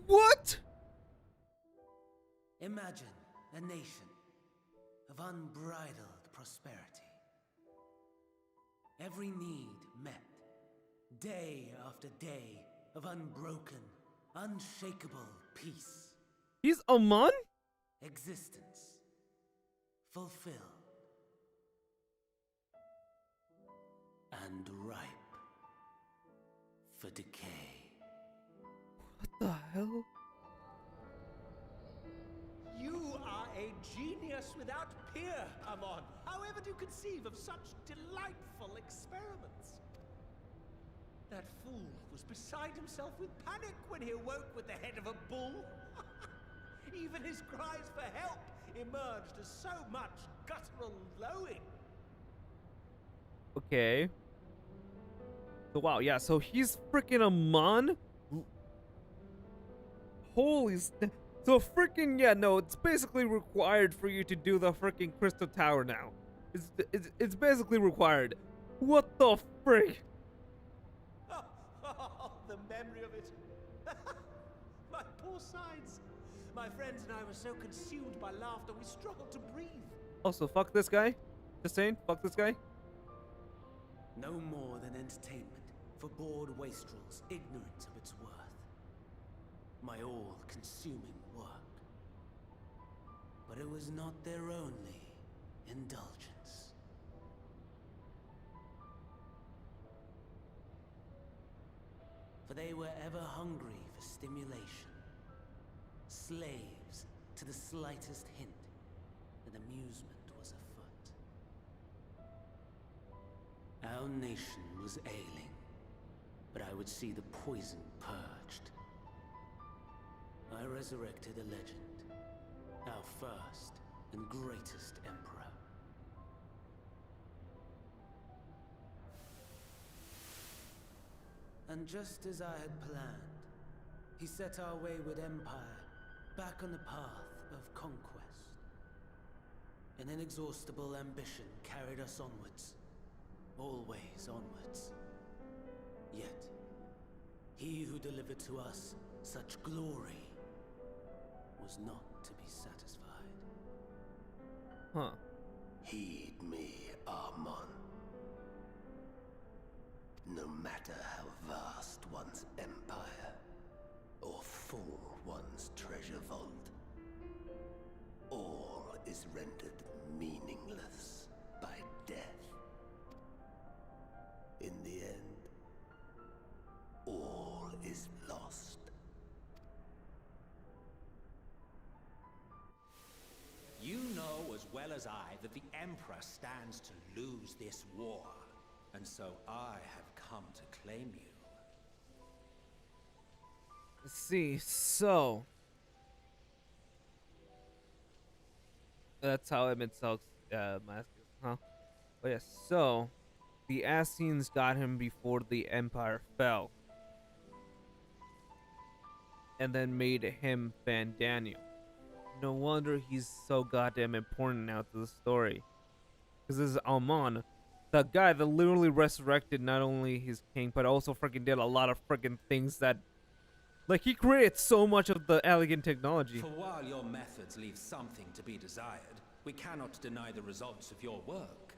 What? Imagine a nation of unbridled prosperity. Every need met, day after day of unbroken, unshakable peace. He's Amon? Existence fulfilled and ripe for decay. What the hell? You are a genius without peer, Amon. However do you conceive of such delightful experiments? That fool was beside himself with panic when he awoke with the head of a bull. Even his cries for help emerged as so much guttural lowing. Okay. So wow, yeah, so he's freaking Amon? Holy so freaking, yeah, no, it's basically required for you to do the freaking Crystal Tower now. It's basically required. What the frick? Oh, the memory of it. My poor sides. My friends and I were so consumed by laughter we struggled to breathe. Also, fuck this guy. Just saying, fuck this guy. No more than entertainment for bored wastrels ignorant of its worth. My all-consuming work. But it was not their only indulgence. For they were ever hungry for stimulation, slaves to the slightest hint that amusement was afoot. Our nation was ailing, but I would see the poison purged. I resurrected a legend, our first and greatest emperor. And just as I had planned, he set our wayward empire back on the path of conquest. An inexhaustible ambition carried us onwards, always onwards. Yet, He who delivered to us such glory was not to be satisfied. Huh. Heed me, Armon. No matter how vast one's empire, or full one's treasure vault, all is rendered meaningless by death. In the end, all is lost. You know as well as I that the Emperor stands to lose this war, and so I have come to claim you. Let's see, so that's how Emmett Selk's mask is, huh? But yes, so the Assassins got him before the Empire fell, and then made him Fandaniel. No wonder he's so goddamn important now to the story, because this is Almon, the guy that literally resurrected not only his king, but also freaking did a lot of freaking things that, like, he created so much of the elegant technology. For while your methods leave something to be desired, we cannot deny the results of your work.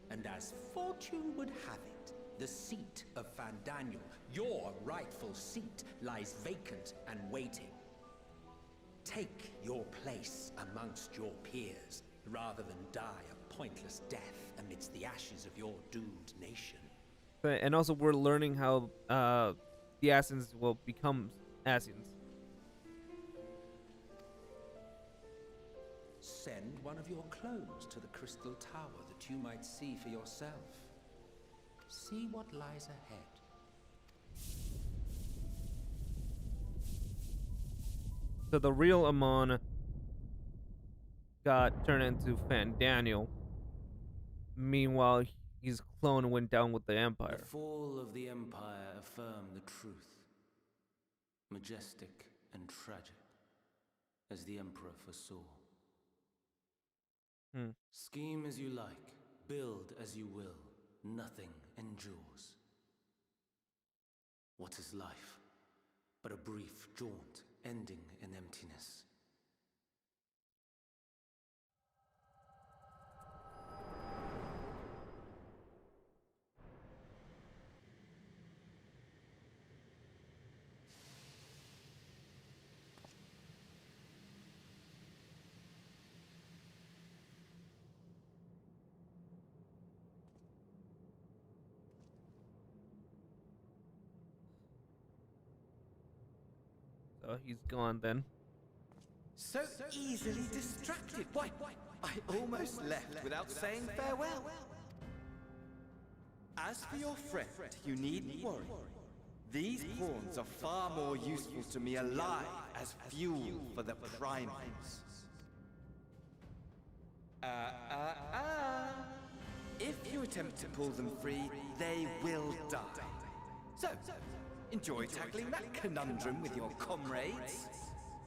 And as fortune would have it, the seat of Fandaniel, your rightful seat, lies vacant and waiting. Take your place amongst your peers, rather than die a pointless death amidst the ashes of your doomed nation. And also, we're learning how the Assassins will become Assassins. Send one of your clones to the Crystal Tower that you might see for yourself. See what lies ahead. So the real Amon got turned into Fandaniel. Meanwhile, his clone went down with the Empire. The fall of the Empire affirmed the truth. Majestic and tragic, as the Emperor foresaw. Scheme as you like, build as you will, nothing endures. What is life but a brief jaunt ending in emptiness? So he's gone then. So easily distracted. Why, I almost left without saying farewell. As for your friend, you needn't worry. These pawns are far more useful to me alive as fuel for the primals. If you attempt to pull them free, they will die. So, enjoy tackling that conundrum with your comrades.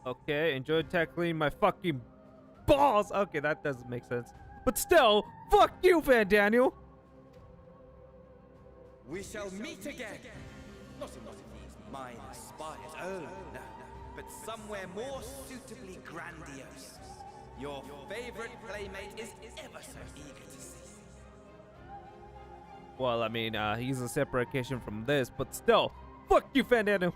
Okay, enjoy tackling my fucking balls. Okay, that doesn't make sense. But still, fuck you, Fandaniel. We shall meet again. Not in one of these minor spires, oh no, but somewhere more suitably grandiose. Your favorite playmate is ever so eager to see. Well, I mean, he's a separation from this, but still, fuck you, Fandaniel.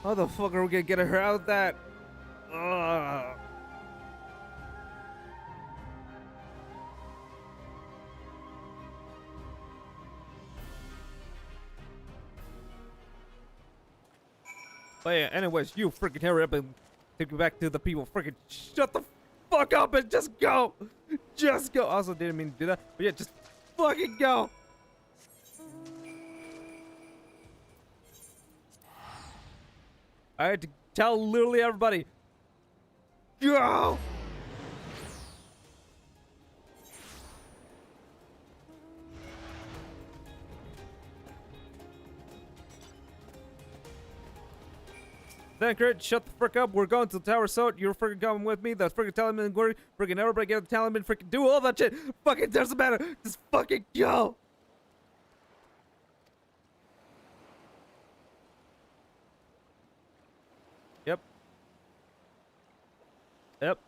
How the fuck are we gonna get her out of that? Ugh. But yeah, anyways, you freaking hurry up and take me back to the people. Freaking shut the fuck up and just go. Just go. Also, didn't mean to do that, but yeah, just fucking go. I had to tell literally everybody. Go! Thancred, shut the frick up. We're going to the tower, so you're freaking coming with me. That's freaking Talonman and Glory. Freaking everybody get the Talonman. Freaking do all that shit. Fucking doesn't matter. Just fucking go. Yep. Yep.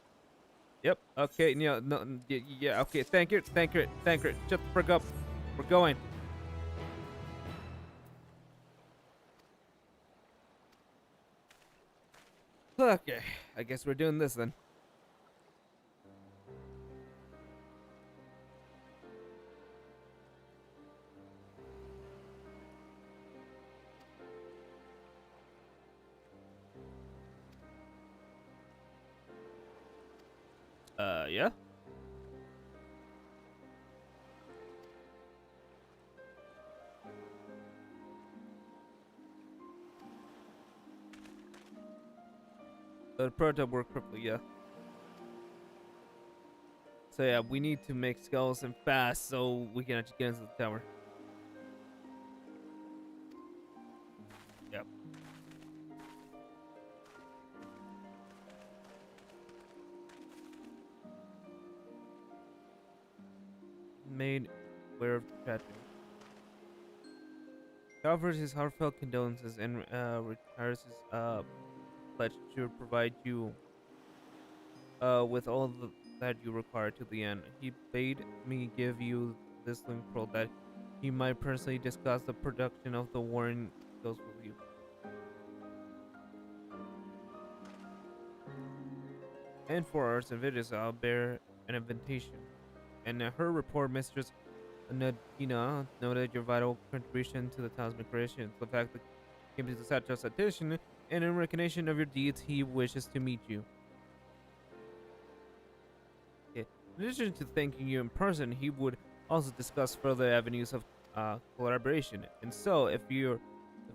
Yep. Okay. Yeah. No. Yeah. Okay. Thancred. Thancred. Thancred. Shut the frick up. We're going. Okay, I guess we're doing this then. Yeah? The prototype worked perfectly, yeah. So yeah, we need to make skeleton fast so we can actually get into the tower. Yep. Made aware of tragedy. Offers his heartfelt condolences and retires his pledge to provide you with all that you require to the end. He bade me give you this link pearl that he might personally discuss the production of the Warren goes with you. And for arts and videos, I'll bear an invitation. And her report, Mistress Nadina, noted your vital contribution to the town's creation. The fact that came to the Satrap's attention, and in recognition of your deeds, he wishes to meet you. Okay. In addition to thanking you in person, he would also discuss further avenues of collaboration. And so, if it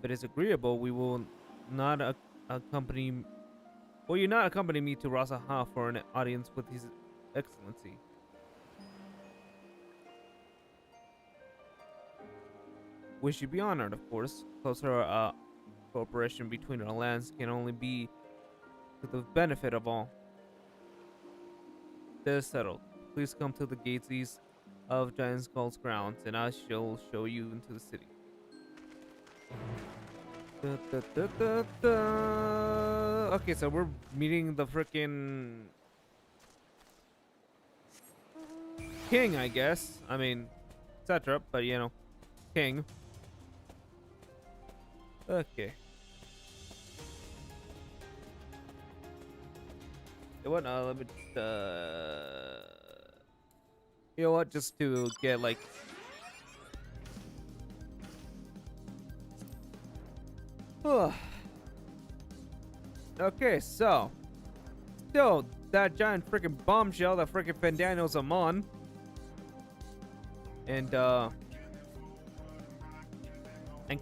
is agreeable, we will not accompany. Will you not accompany me to Rasaha for an audience with His Excellency? We should be honored, of course. Closer cooperation between our lands can only be to the benefit of all. That is settled. Please come to the gates east of Giant Skull's grounds, and I shall show you into the city. Okay, so we're meeting the frickin' king, I guess. I mean, satrap, but you know, king. Okay. You know what? Let me. You know what? Just to get like. Okay, so. Still, that giant freaking bombshell that freaking Fandano's Amon. And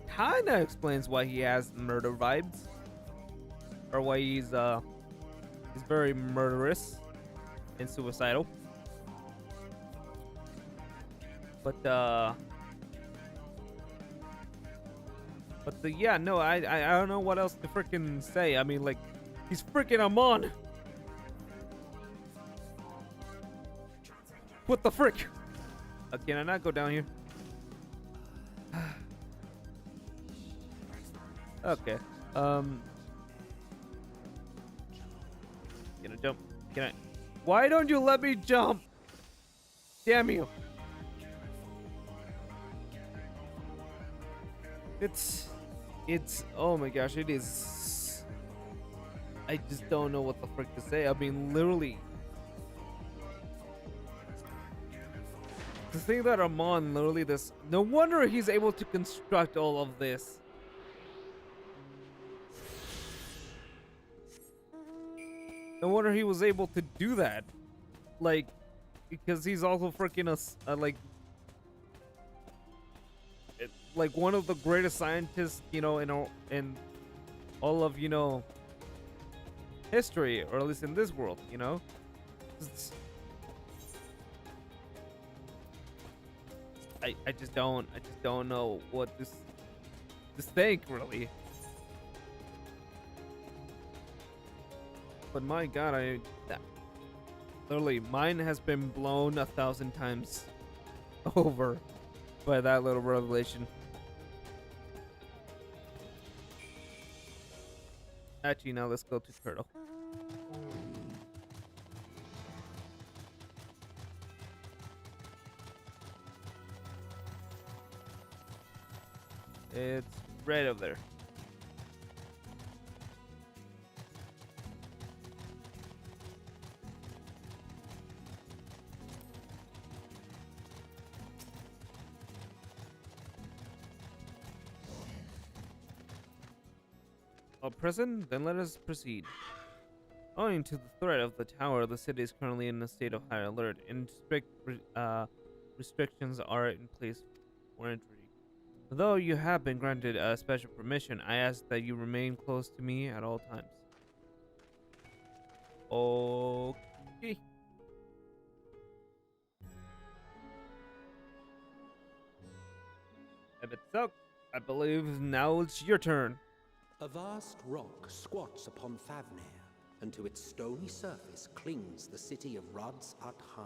kind of explains why he has murder vibes, or why he's very murderous and suicidal. But yeah, no, I don't know what else to freaking say. I mean, like, he's freaking Amon. What the frick? Can I not go down here? Okay. Can I jump? Can I? Why don't you let me jump? Damn you. It's, oh my gosh, it is. I just don't know what the frick to say. I mean, literally. The thing that Amon literally this. No wonder he's able to construct all of this. No wonder he was able to do that. Like, because he's also freaking like one of the greatest scientists, you know, in all of, you know, history, or at least in this world, you know. I just don't know what this think really. But my God, literally mine has been blown 1,000 times over by that little revelation. Actually, now let's go to Turtle. It's right over there. All present, then let us proceed. Owing to the threat of the tower, the city is currently in a state of high alert, and strict restrictions are in place for entry. Though you have been granted a special permission, I ask that you remain close to me at all times. Okay. If it's so, I believe now it's your turn. A vast rock squats upon Thavnier, and to its stony surface clings the city of Rods at Han.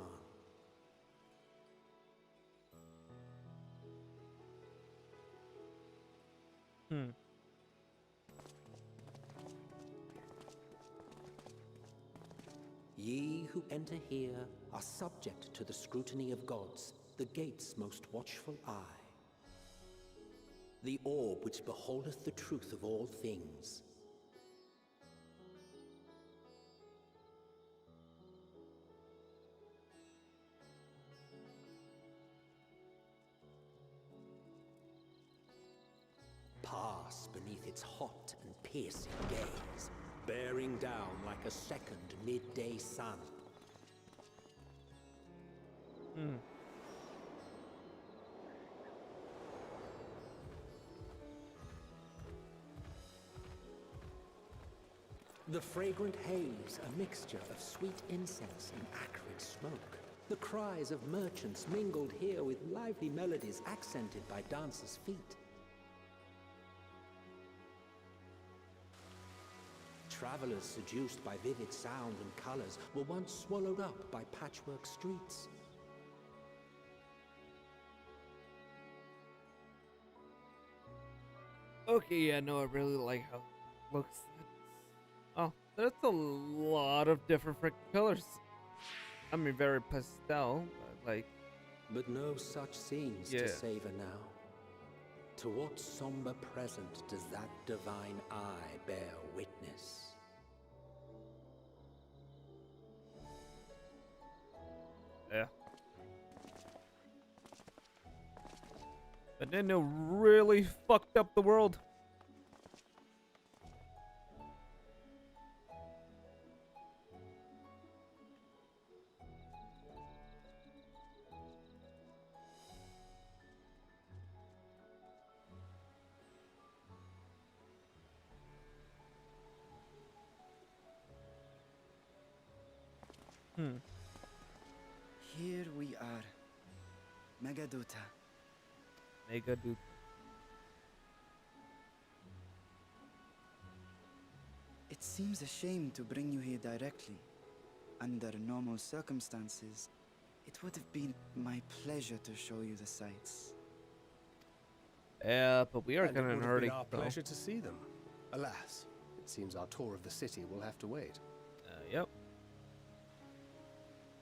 Ye who enter here are subject to the scrutiny of gods, the gate's most watchful eye. The orb which beholdeth the truth of all things. Pass beneath its hot and piercing gaze, bearing down like a second midday sun. The fragrant haze, a mixture of sweet incense and acrid smoke. The cries of merchants mingled here with lively melodies accented by dancers' feet. Travelers seduced by vivid sound and colors were once swallowed up by patchwork streets. Okay, yeah, no, I really like how it looks. Oh, there's a lot of different freaking colors. I mean, very pastel, but like... But no such scenes to savor now. To what somber present does that divine eye bear witness? Yeah. But then it really fucked up the world. Here we are. Megaduta. Megaduta. It seems a shame to bring you here directly. Under normal circumstances, it would have been my pleasure to show you the sights. Yeah, but we are kind of in a hurry. It would have been our pleasure to see them. Alas, it seems our tour of the city will have to wait. Yep.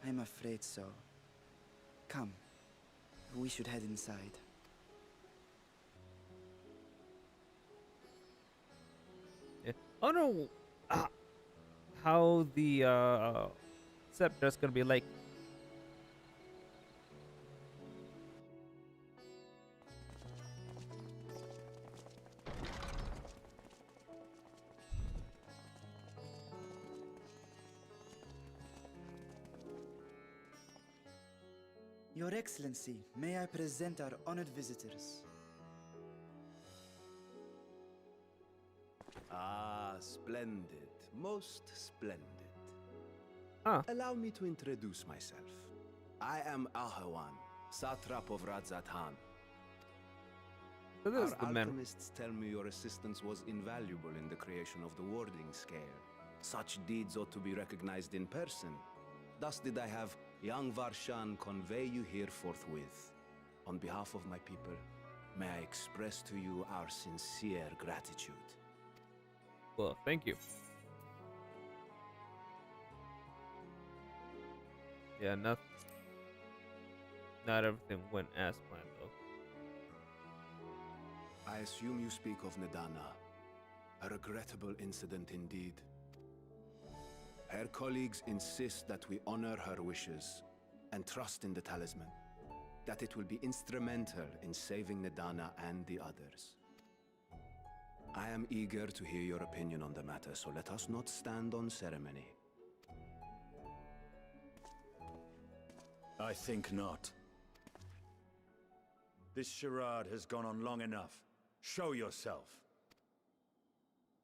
I'm afraid so. Come, we should head inside. Yeah. Oh no! How the scepter's gonna be like. Your Excellency, may I present our honored visitors? Ah, splendid. Most splendid. Allow me to introduce myself. I am Ahawan, Satrap of Radzatan. So Our alchemists tell me your assistance was invaluable in the creation of the warding scale. Such deeds ought to be recognized in person. Thus did I have young Varshan convey you here forthwith. On behalf of my people, may I express to you our sincere gratitude. Well, thank you. Yeah, not everything went as planned, though. I assume you speak of Nidana. A regrettable incident indeed. Her colleagues insist that we honor her wishes and trust in the talisman, that it will be instrumental in saving Nidana and the others. I am eager to hear your opinion on the matter, so let us not stand on ceremony. I think not. This charade has gone on long enough. Show yourself.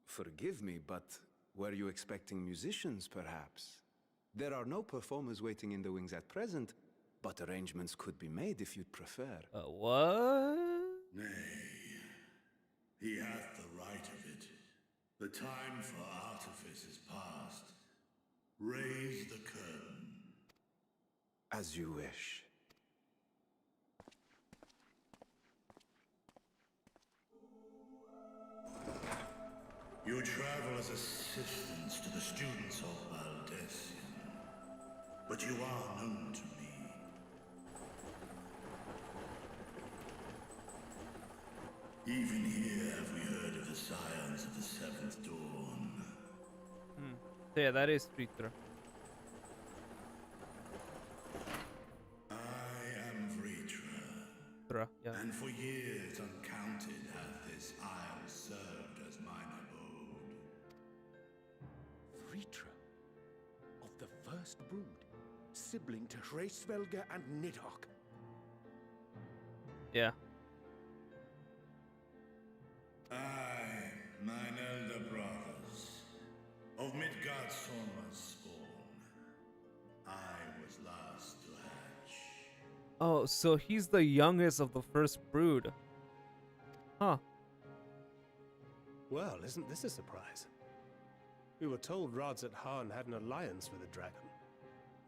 Forgive me, but were you expecting musicians, perhaps? There are no performers waiting in the wings at present, but arrangements could be made if you'd prefer. What? Nay, he hath the right of it. The time for artifice is past. Raise the curtain. As you wish. You travel as assistants to the students of Valdesian, but you are known to me. Even here have we heard of the scions of the Seventh Dawn. So yeah, that is Fritra. I am Vritra. Yeah. And for years uncounted hath this isle served as mine abode. Vritra, of the first brood, sibling to Hraesvelga and Nidhogg. Yeah. I, mine elder brothers, of Midgard Sorma's spawn, I was last to hatch. Oh, so he's the youngest of the first brood. Huh. Well, isn't this a surprise? We were told Radzat Han had an alliance with a dragon.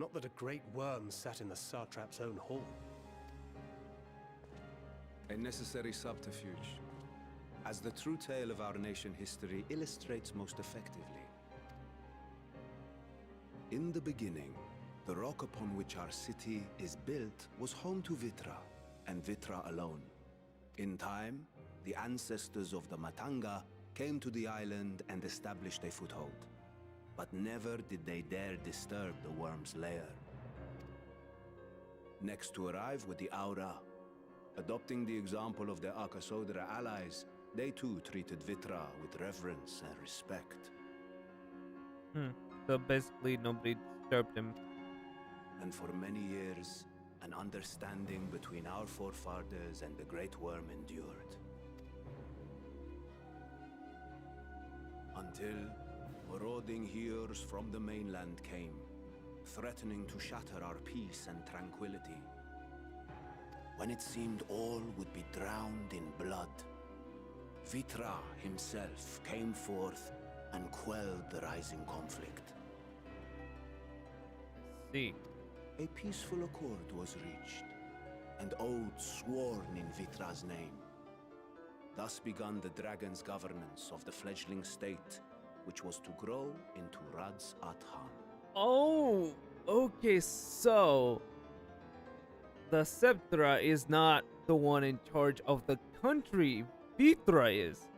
Not that a great worm sat in the satrap's own hall. A necessary subterfuge, as the true tale of our nation history illustrates most effectively. In the beginning, the rock upon which our city is built was home to Vitra, and Vitra alone. In time, the ancestors of the Matanga came to the island and established a foothold. But never did they dare disturb the worm's lair. Next to arrive were the Aura. Adopting the example of their Akasodra allies, they too treated Vitra with reverence and respect. So basically nobody disturbed him. And for many years, an understanding between our forefathers and the Great Worm endured. Until marauding heroes from the mainland came, threatening to shatter our peace and tranquility. When it seemed all would be drowned in blood, Vitra himself came forth and quelled the rising conflict. See. A peaceful accord was reached, and oaths sworn in Vitra's name. Thus began the dragon's governance of the fledgling state, which was to grow into Radzat Han. Oh, okay, so the Septra is not the one in charge of the country. Vitra is.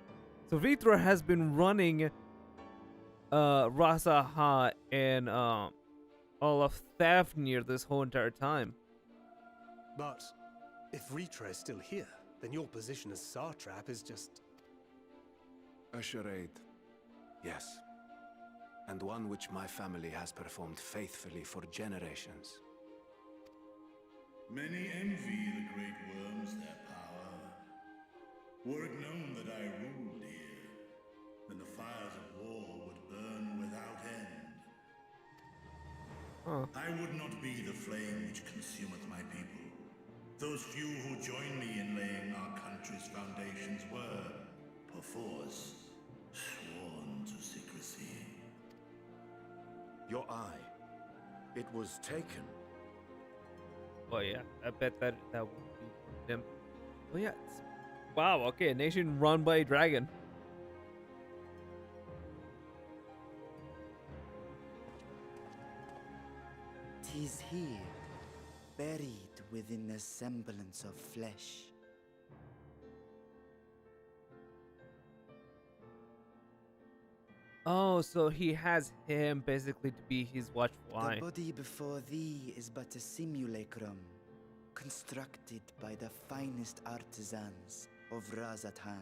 So Vitra has been running Rasaha and all of Thavnier this whole entire time. But if Vritra is still here, then your position as satrap is just... A charade, yes. And one which my family has performed faithfully for generations. Many envy the great worms their power. Were it known that I ruled here, then the fires of war would burn without end. I would not be the flame which consumeth my people. Those few who joined me in laying our country's foundations were, perforce, sworn to secrecy. Your eye. It was taken. Oh yeah, I bet that would be them. Oh yeah. Wow. Okay, a nation run by a dragon. Tis here, buried within the semblance of flesh. Oh, so he has him basically to be his watchful eye. The body before thee is but a simulacrum, constructed by the finest artisans of Razatan.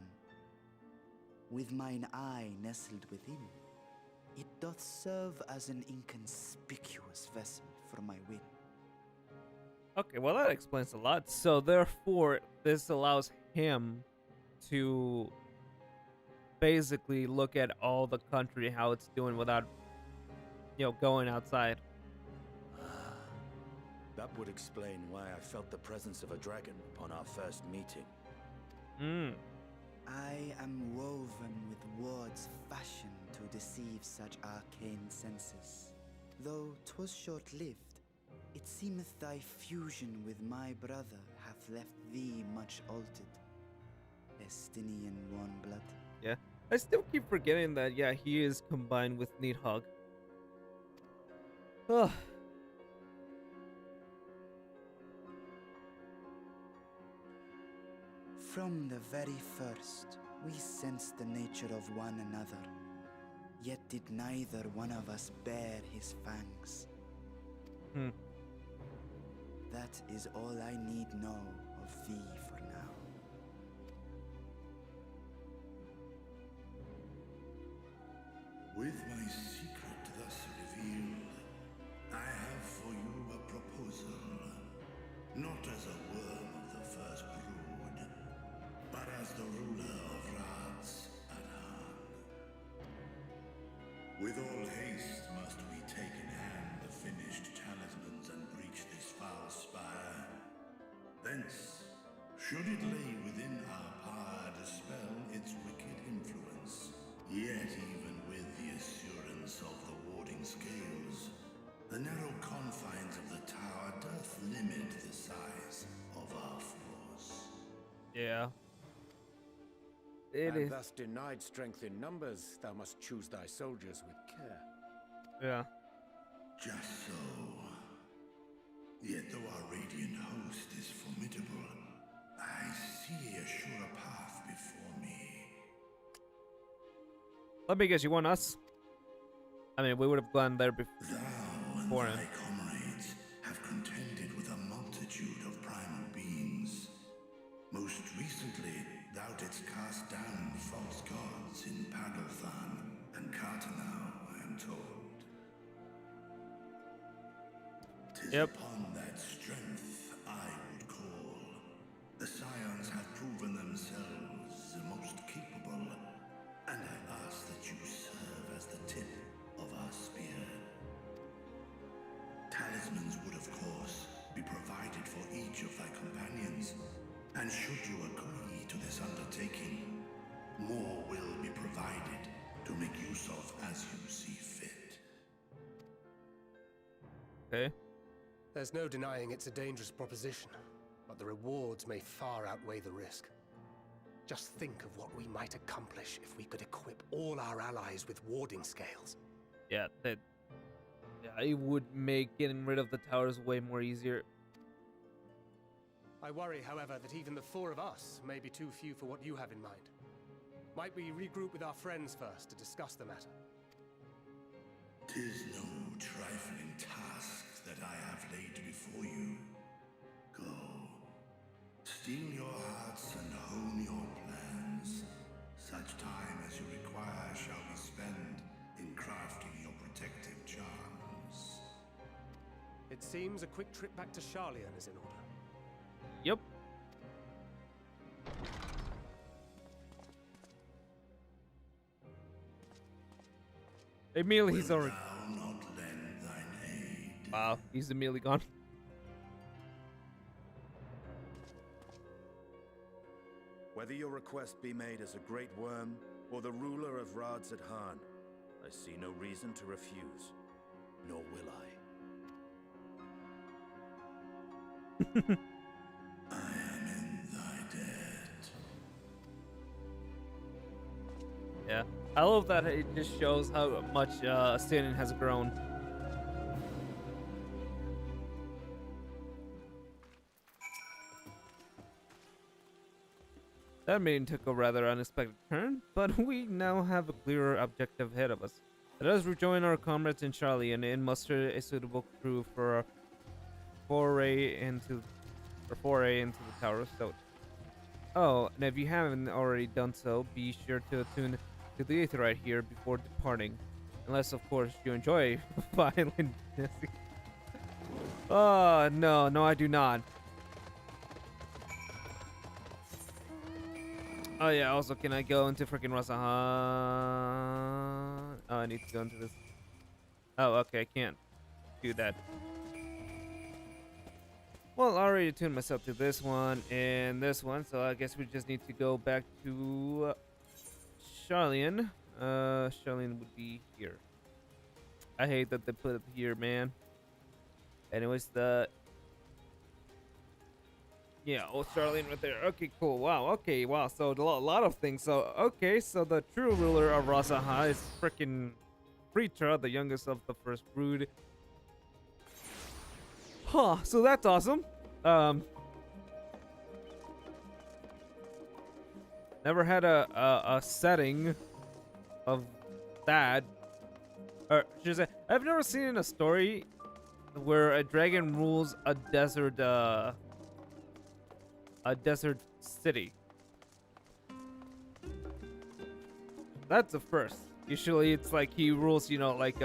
With mine eye nestled within, it doth serve as an inconspicuous vessel for my wit. Okay, well that explains a lot. So therefore, this allows him to basically look at all the country, how it's doing without, going outside. That would explain why I felt the presence of a dragon upon our first meeting. I am woven with words fashioned to deceive such arcane senses. Though 'twas short-lived, it seemeth thy fusion with my brother hath left thee much altered. Estinian warm blood. Yeah, I still keep forgetting that, yeah, he is combined with Needhog. Ugh. From the very first, we sensed the nature of one another, yet did neither one of us bear his fangs. That is all I need know of thee for now. With my secret thus revealed, I have for you a proposal. Not as a worm of the first brood, but as the ruler of Rads Adan. With all haste must we take in hand the finished talismans and breach this foul spire. Thence, should it lay within our power, dispel its wicked influence. Yet even with the assurance of the warding scales, the narrow confines of the tower doth limit the size of our force. Yeah. And thus denied strength in numbers, thou must choose thy soldiers with care. Yeah. Just so. Yet though our radiant host is formidable, I see a surer path before me. Let me guess, you want us? I mean, we would have gone there before him. Thy comrades have contended with a multitude of primal beings. Most recently, thou didst cast down false gods in Pagalthan and Cartanau, I am told. 'Tis upon that strength I would call. The Scions have proven themselves the most capable, and I ask that you serve as the tip of our spear. Talismans would, of course, be provided for each of thy companions, and should you agree to this undertaking, more will be provided to make use of as you see fit. Okay. There's no denying it's a dangerous proposition, but the rewards may far outweigh the risk. Just think of what we might accomplish if we could equip all our allies with warding scales. Yeah, it would make getting rid of the towers way more easier. I worry, however, that even the four of us may be too few for what you have in mind. Might we regroup with our friends first to discuss the matter? 'Tis no trifling task that I have laid before you. Go. Steel your hearts and hone your plans. Such time as you require shall be spent in crafting your protective charms. It seems a quick trip back to Sharlayan is in order. Yep. Immediately he's already. Wow, he's immediately gone. Whether your request be made as a great worm or the ruler of Rads Adan, I see no reason to refuse. nor will I. I am in thy debt. Yeah, I love that it just shows how much Stanton has grown. That meeting took a rather unexpected turn, but we now have a clearer objective ahead of us. Let us rejoin our comrades in Charlie and muster a suitable crew for a foray into the Tower of Stone. Oh, and if you haven't already done so, be sure to attune to the Aetheryte here before departing. Unless, of course, you enjoy violent dancing. Oh, no, I do not. Oh, yeah, also, can I go into freaking Rasahan? Oh, I need to go into this. Oh, okay, I can't do that. Well, I already tuned myself to this one and this one, so I guess we just need to go back to Charlian. Charlian would be here. I hate that they put it here, man. Anyways, yeah, oh, Charlene right there. Okay, cool. Wow, okay, wow. So a lot of things. So, okay, so the true ruler of Rasaha is freaking Preetra, the youngest of the first brood. Huh, so that's awesome. Never had a setting of that. Or should I say, I've never seen in a story where a dragon rules a desert city. That's the first. Usually it's like he rules, like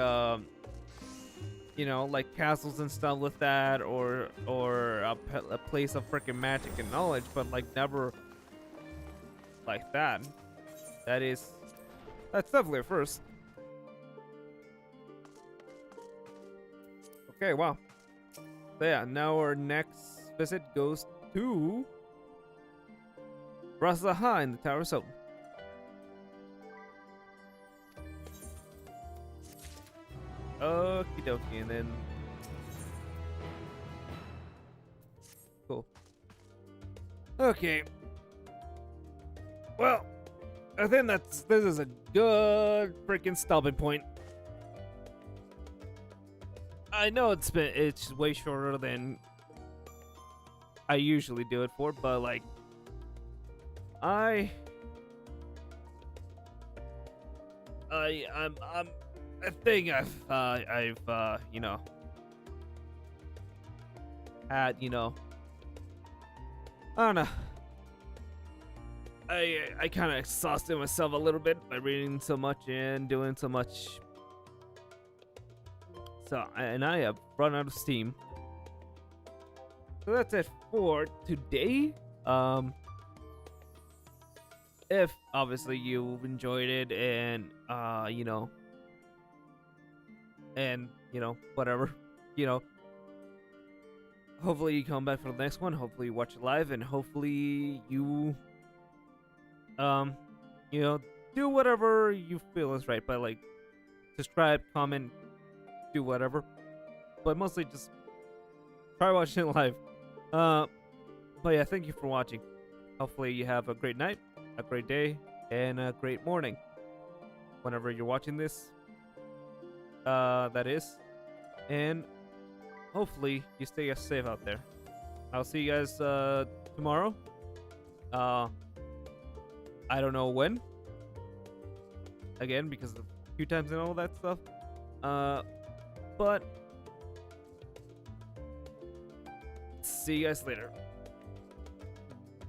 like castles and stuff with that, or a place of freaking magic and knowledge, but like never like that. That's definitely a first. Okay, wow. So yeah, now our next visit goes to Rasaha in the Tower of Soap. Okie dokie, and then cool. Okay. Well, I think this is a good freaking stopping point. I know it's way shorter than I usually do it for, but like I think I've had, I don't know. I kind of exhausted myself a little bit by reading so much and doing so much. So, and I have run out of steam. So that's it for today. If obviously you enjoyed it and whatever, hopefully you come back for the next one. Hopefully you watch it live, and hopefully you do whatever you feel is right, but like subscribe, comment, do whatever, but mostly just try watching it live. But yeah, thank you for watching. Hopefully you have a great night, a great day, and a great morning whenever you're watching this, that is, and hopefully you stay safe out there. I'll see you guys tomorrow. I don't know when, again, because of queue times and all that stuff, but see you guys later.